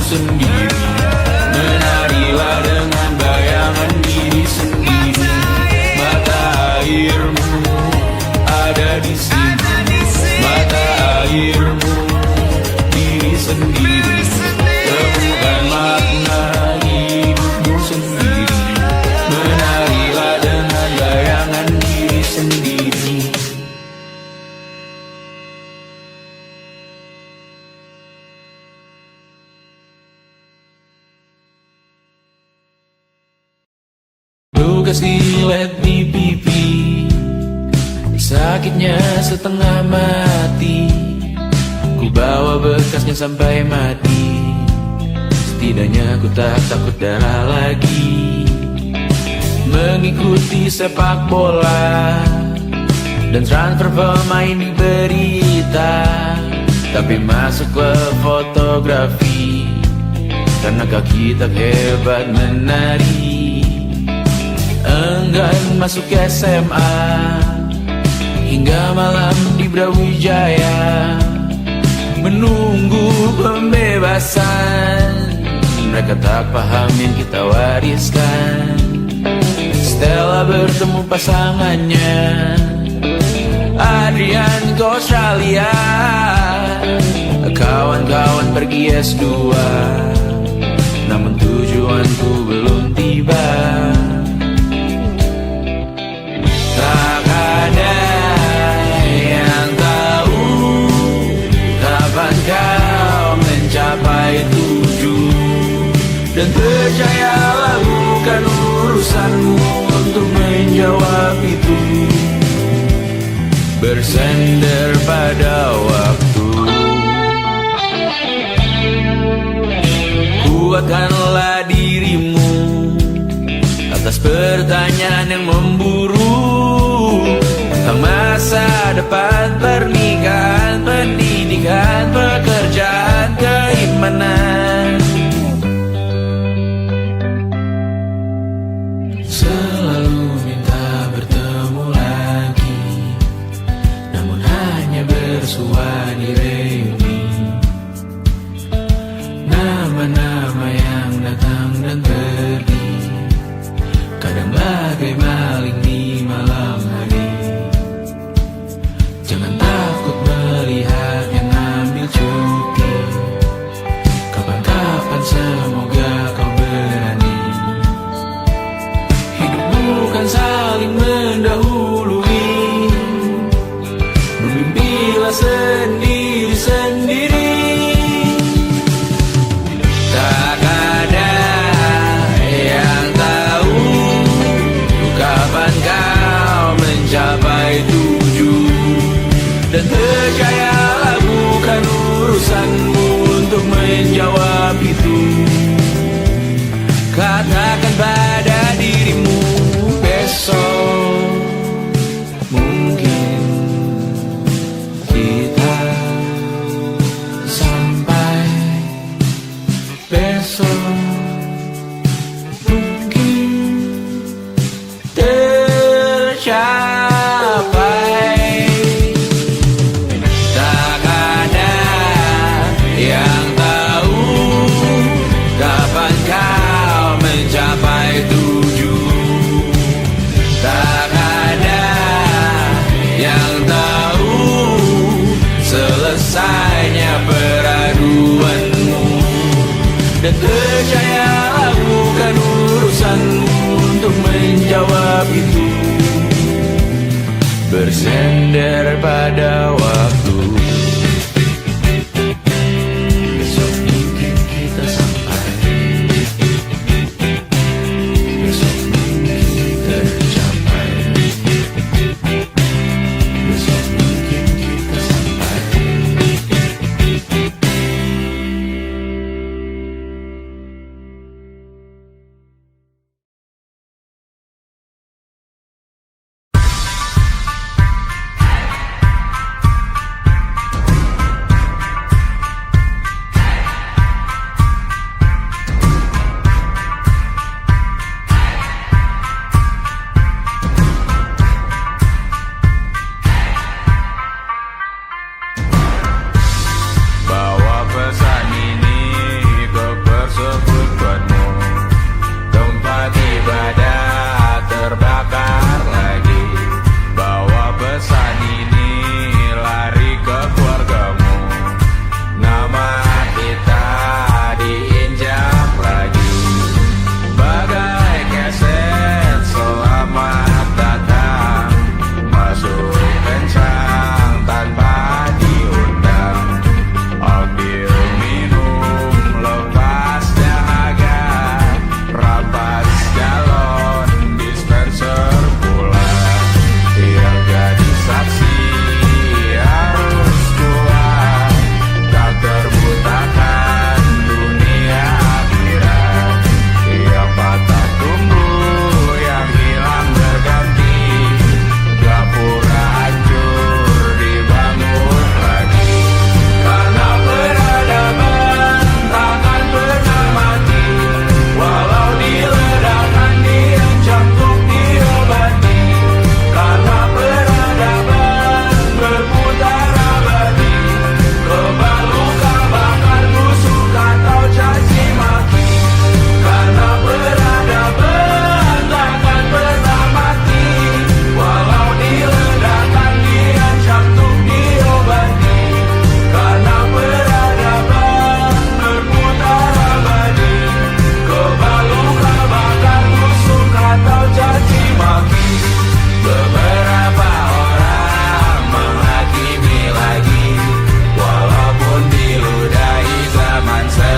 sendiri. Menarilah dengan bayangan diri sendiri. Mata airmu ada di sini. Mata airmu diri sendiri. Temukan makna hidupmu sendiri. Menarilah dengan bayangan diri sendiri. Lukas dilet di pipi, sakitnya setengah mati. Ku bawa bekasnya sampai mati. Setidaknya ku tak takut darah lagi. Mengikuti sepak bola dan transfer pemain di berita, tapi masuk ke fotografi karena kaki tak hebat menari. Enggan masuk SMA hingga malam di Brawijaya menunggu pembebasan. Mereka tak paham yang kita wariskan. Stella bertemu pasangannya Adrian ke Australia. Kawan-kawan pergi S2, namun tujuanku belum tiba. Tak ada yang tahu kapan kau mencapai tujuh. Dan percayalah bukan urusanmu untuk menjawab itu. Bersender pada waktu. Kuatkanlah dirimu atas pertanyaan yang memburu tentang masa depan, pernikahan, pendidikan, pekerjaan, keimanan. Selalu minta bertemu lagi, namun hanya bersua di reuni. Nama-nama yang datang dan pergi, kadang bagai maling di malam hari. Jangan takut melihat yang ambil cuti. Kapan-kapan semoga kau berani. Hidup bukan saling mendahului. Bermimpilah sendiri-sendiri. Tak ada yang tahu kapan kau mencapai tujuh. Dan percayalah bukan urusanmu untuk menjawab itu. Katakan pada dirimu besok mungkin kita sampai. Besok mungkin tercapai. Tak ada yang tahu kapan kau mencapai tujuh. Tak ada yang tahu selesainya peraduanmu. Dan percayalah bukan urusanmu untuk menjawab itu. Bersender pada waktu. Besok mungkin kita sampai. Besok mungkin tercapai. Besok mungkin kita sampai.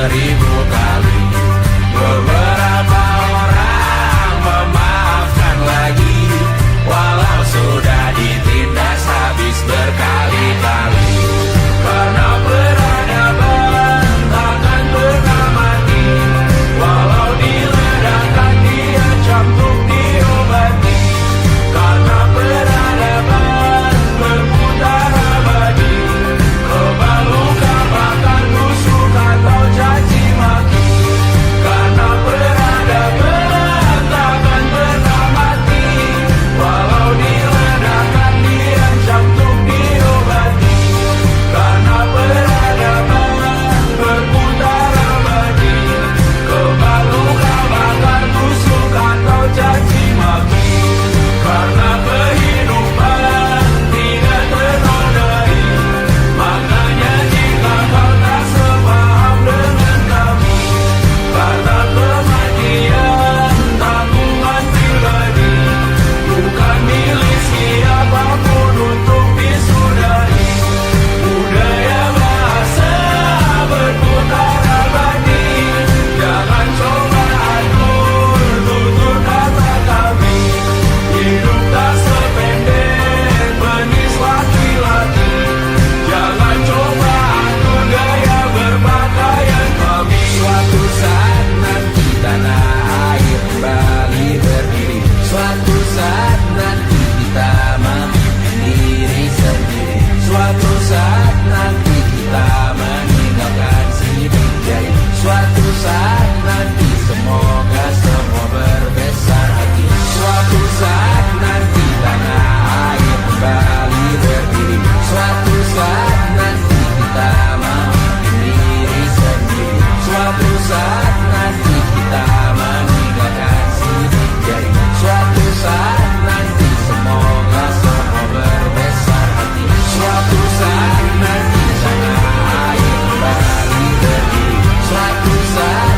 seribu kali. Beberapa orang memaafkan lagi, walau sudah ditindas habis berkali-kali. Karena peradaban takkan pernah mati, walau diledakkan diancam untuk diobati. Karena peradaban berputar abadi, kebal luka bakar tusuk atau caci maki. Karena peradaban takkan pernah mati, walau diledakkan diancam untuk diobati. Karena peradaban berputar abadi, kebal luka bakar tusuk atau caci maki. Karena kehidupan tidak ternodai, makanya jika kau tak sepaham dengan kami. Karena kematian tanggungan pribadi, bukan milik siapapun untuk disudahi. Budaya bahasa berputar abadi, jangan coba atur tutur kata kami. Hidup tak sependek penis laki-laki, jangan coba atur gaya berpakaian kami. Suatu saat nanti tanah air kembali berdiri, suatu saat nanti kita mandiri sendiri, suatu saat nanti kita meninggalkan sidik jari, suatu saat nanti semoga semua berbesar hati. Suatu saat nanti tanah air kembali berdiri, suatu saat nanti kita mandiri sendiri, suatu saat nanti kita meninggalkan sidik jari, suatu saat nanti semoga semua berbesar hati. Suatu saat nanti tanah air kembali berdiri, suatu saat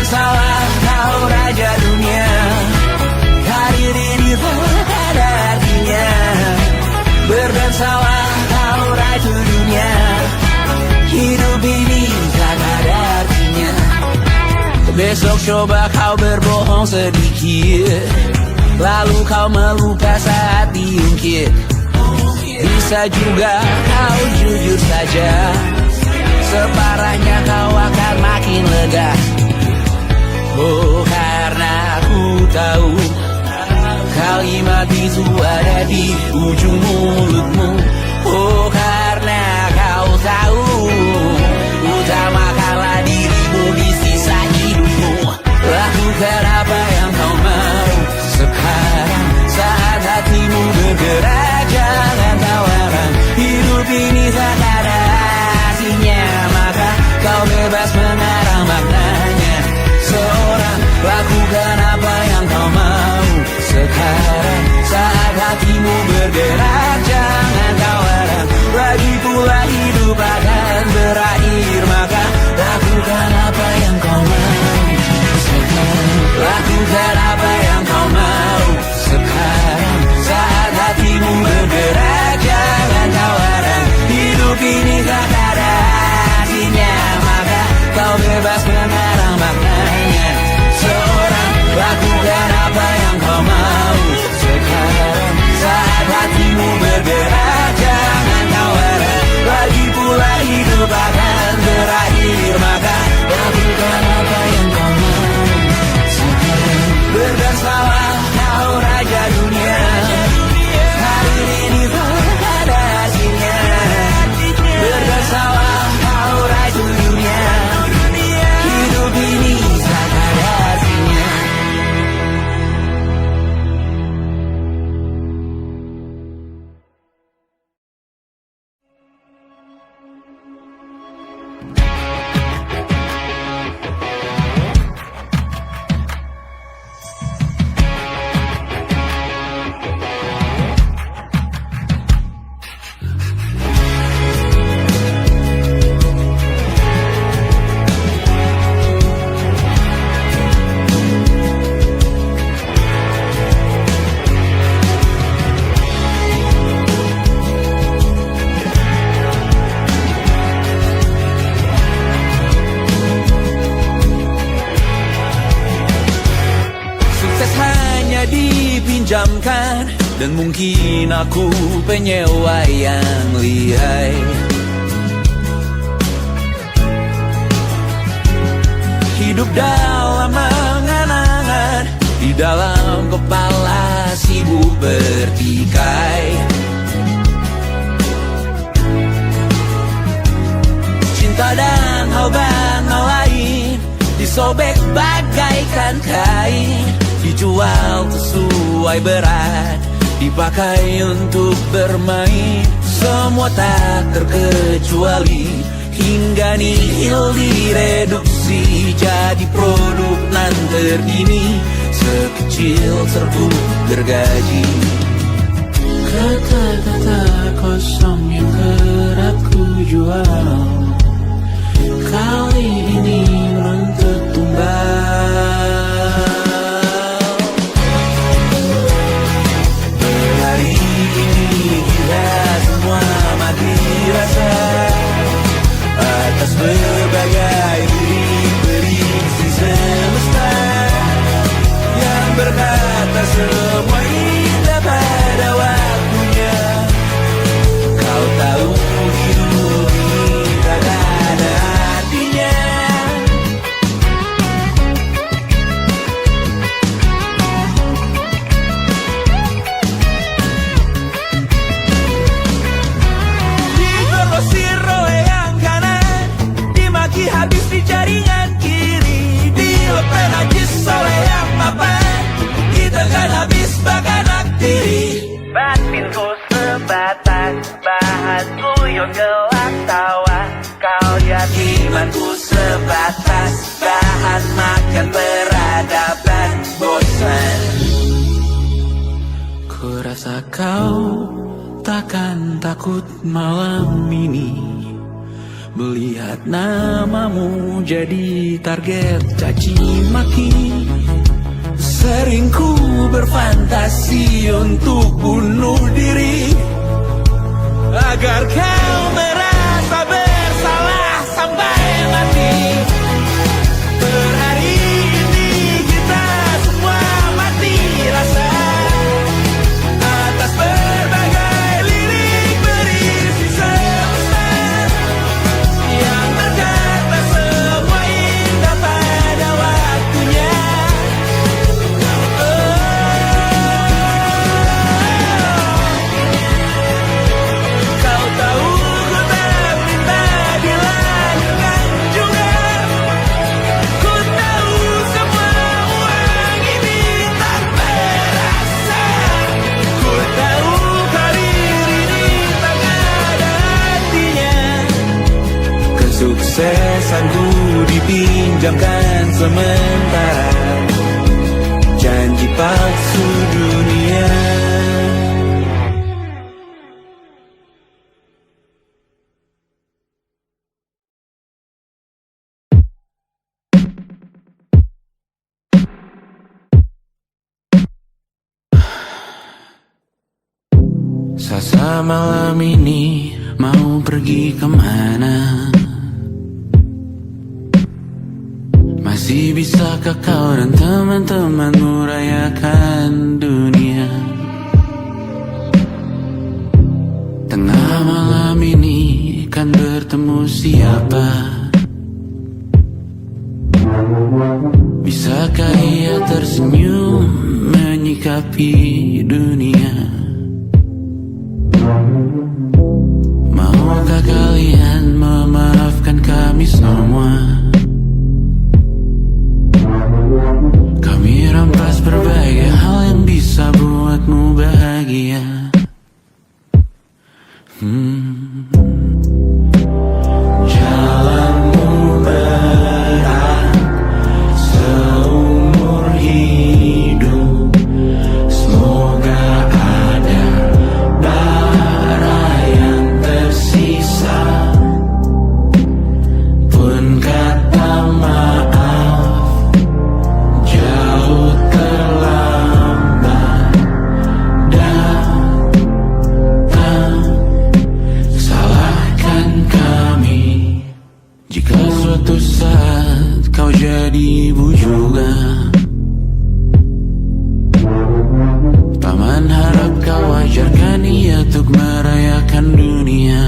bersalah kau raja dunia. Karir ini tak ada artinya. Berdansalah kau ratu dunia. Hidup ini tak ada artinya. Besok coba kau berbohong sedikit, lalu kau melupa saat diungkit. Bisa juga kau jujur saja, separahnya kau akan makin lega. Oh, karena aku tahu kalimat itu ada di ujung mulutmu. Oh, karena kau tahu utamakanlah dirimu di sisa hidupmu. Lakukan apa yang kau mau sekarang, saat hatimu bergerak. Jangan tawaran, hidup ini tak ada artinya, maka kau bebas mengarang maknanya. Seorang, lakukan apa yang kau mau sekarang, saat hatimu bergerak. Jangan tawaran, lagi pula hidup akan berakhir, maka lakukan apa yang kau mau sekarang. Lakukan apa yang kau mau sekarang, saat hatimu bergerak. Jangan tawaran, hidup ini tak ada artinya, maka kau bebas mengarang maknanya. Seorang, lakukan apa yang kau mau sekarang, saat hatimu bergerak. Jangan tawaran, lagi pula hidup akan berakhir, maka lakukan apa yang kau mau sekarang. Berdansalah kau raja dunia. Hari ini tak ada artinya. Berdansalah kau raja dunia. Hidup ini tak ada artinya. Dipinjamkan, dan mungkin aku penyewa yang lihai. Hidup dalam angan-angan, di dalam kepala sibuk bertikai. Cinta dan hal lain disobek bagaikan kain, dijual sesuai berat, dipakai untuk bermain. Semua tak terkecuali, hingga nihil direduksi jadi produk nan terkini, sekecil serbuk gergaji. Kata-kata kosong yang kerap ku jual, kali ini menuntut tumbal. Hari ini kita semua mati rasa atas berbagai prediksi semesta yang berkata semua indah pada waktunya. Kau tahu hidup ini tak ada artinya. Digrosir oleh yang kanan, dimaki habis di jaringan kiri, dilepeh najis oleh yang mapan, kita kan habis bakanak diri. Batinku sebatas bahan guyon gelap tawa, kau jadi imanku sebatas bahan makan peradaban bosan. Ku rasa kau takkan takut malam ini Melihat namamu jadi target caci maki. Sering ku berfantasi untuk bunuh diri agar kau merasa bersalah sampai mati. Per hari ini kita semua mati rasa atas berbagai lirik berisi semesta yang berkata semua indah pada waktunya. Kau tahu ku tak minta dilahirkan juga. Ku tahu semua uang ini tak berasa. Ku tahu karir ini tak ada artinya. Kesuksesanku dipinjamkan sementara, janji palsu dunia. Sasa malam ini mau pergi kemana? Masih bisakah kau dan teman-temanmu rayakan dunia? Tengah malam ini kan bertemu siapa? Bisakah ia tersenyum menyikapi dunia? Maukah kalian memaafkan kami semua? Kami rampas berbagai hal yang bisa buatmu bahagia. Jalanmu berat seumur hidup. Semoga ada bara yang tersisa. Pun kata maaf jauh terlambat datang. Salahkan kami jika suatu saat kau jadi ibu juga. Paman harap kau ajarkan ia untuk merayakan dunia.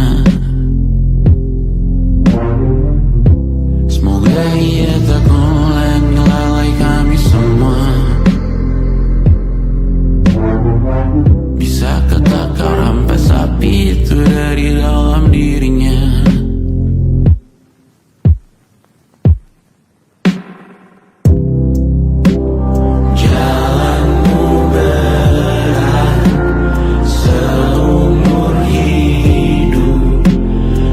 Semoga ia tak ulangi lalai kami semua. Bisakah tak kau rampas api itu dari dalam dirinya? Jalanmu berat seumur hidup.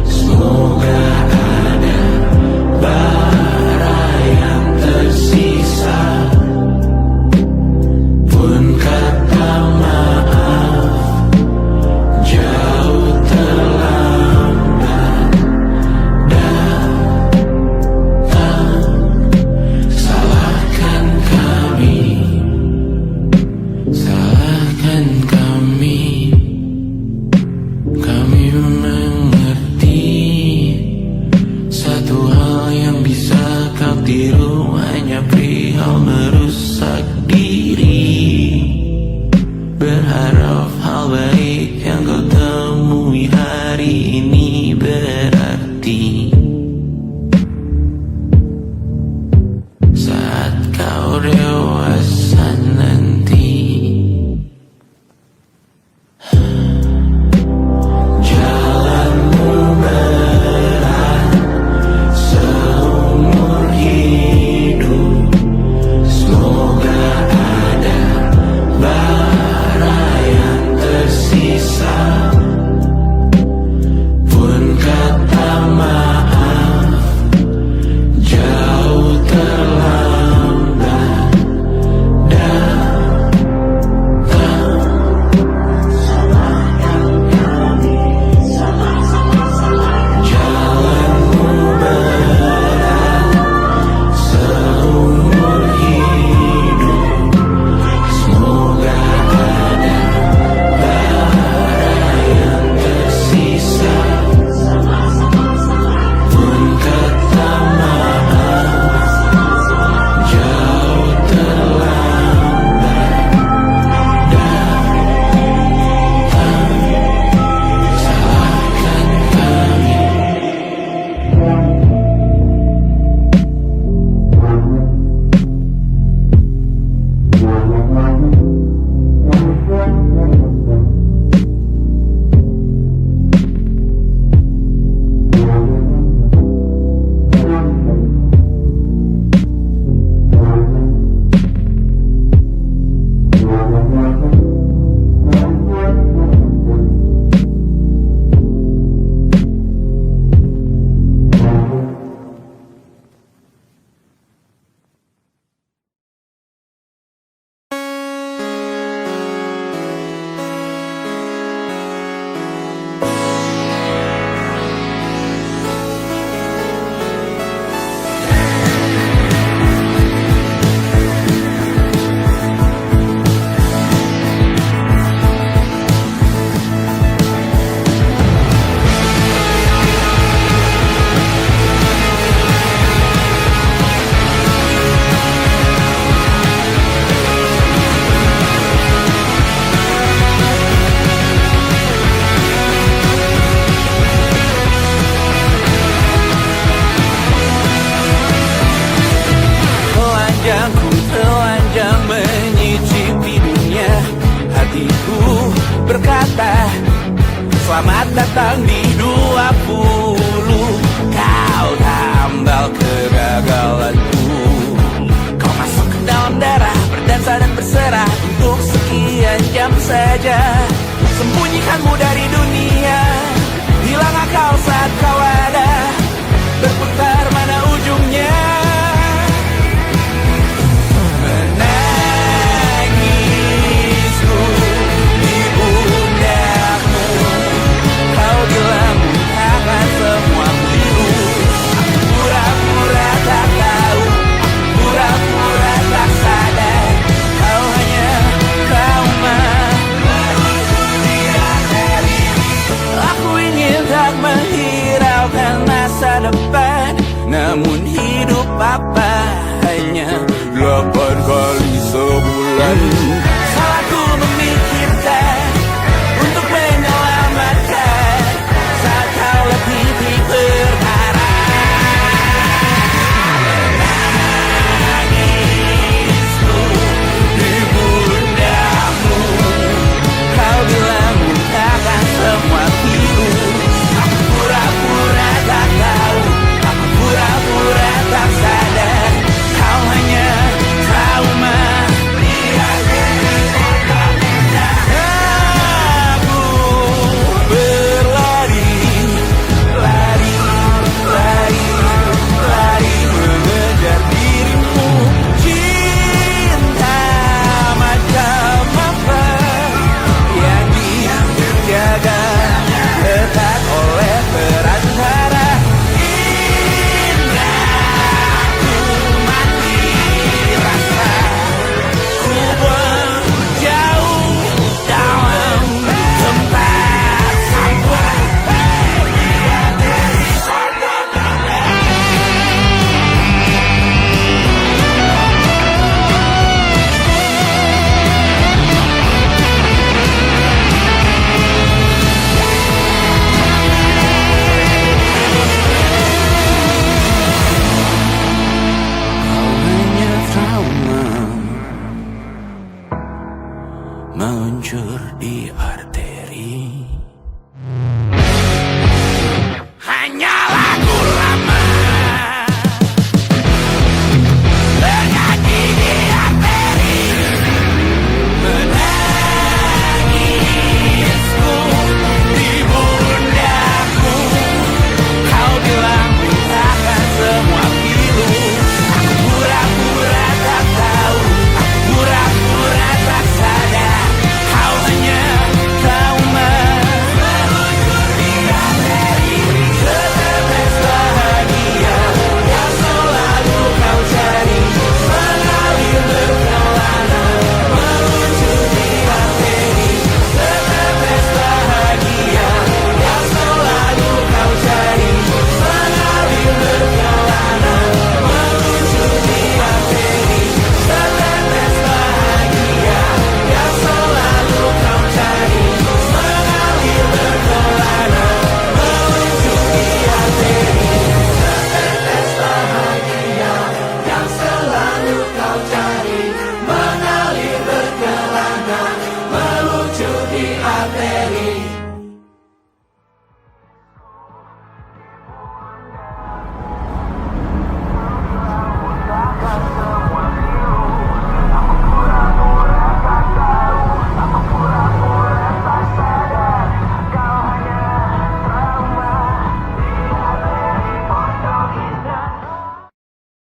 Semoga ada bara yang tersisa. Pun kata maaf jauh terlambat datang. Salahkan kami, salahkan kami. Kami mengerti satu hal yang bisa kau tiru hanya perihal merusak diri. Berharap hal baik yang kau temui hari ini berarti saat kau dewasa nanti. Jalanmu berat seumur hidup. Semoga ada bara yang tersisa. Pun kata maaf jauh terlambat Selamat datang di 20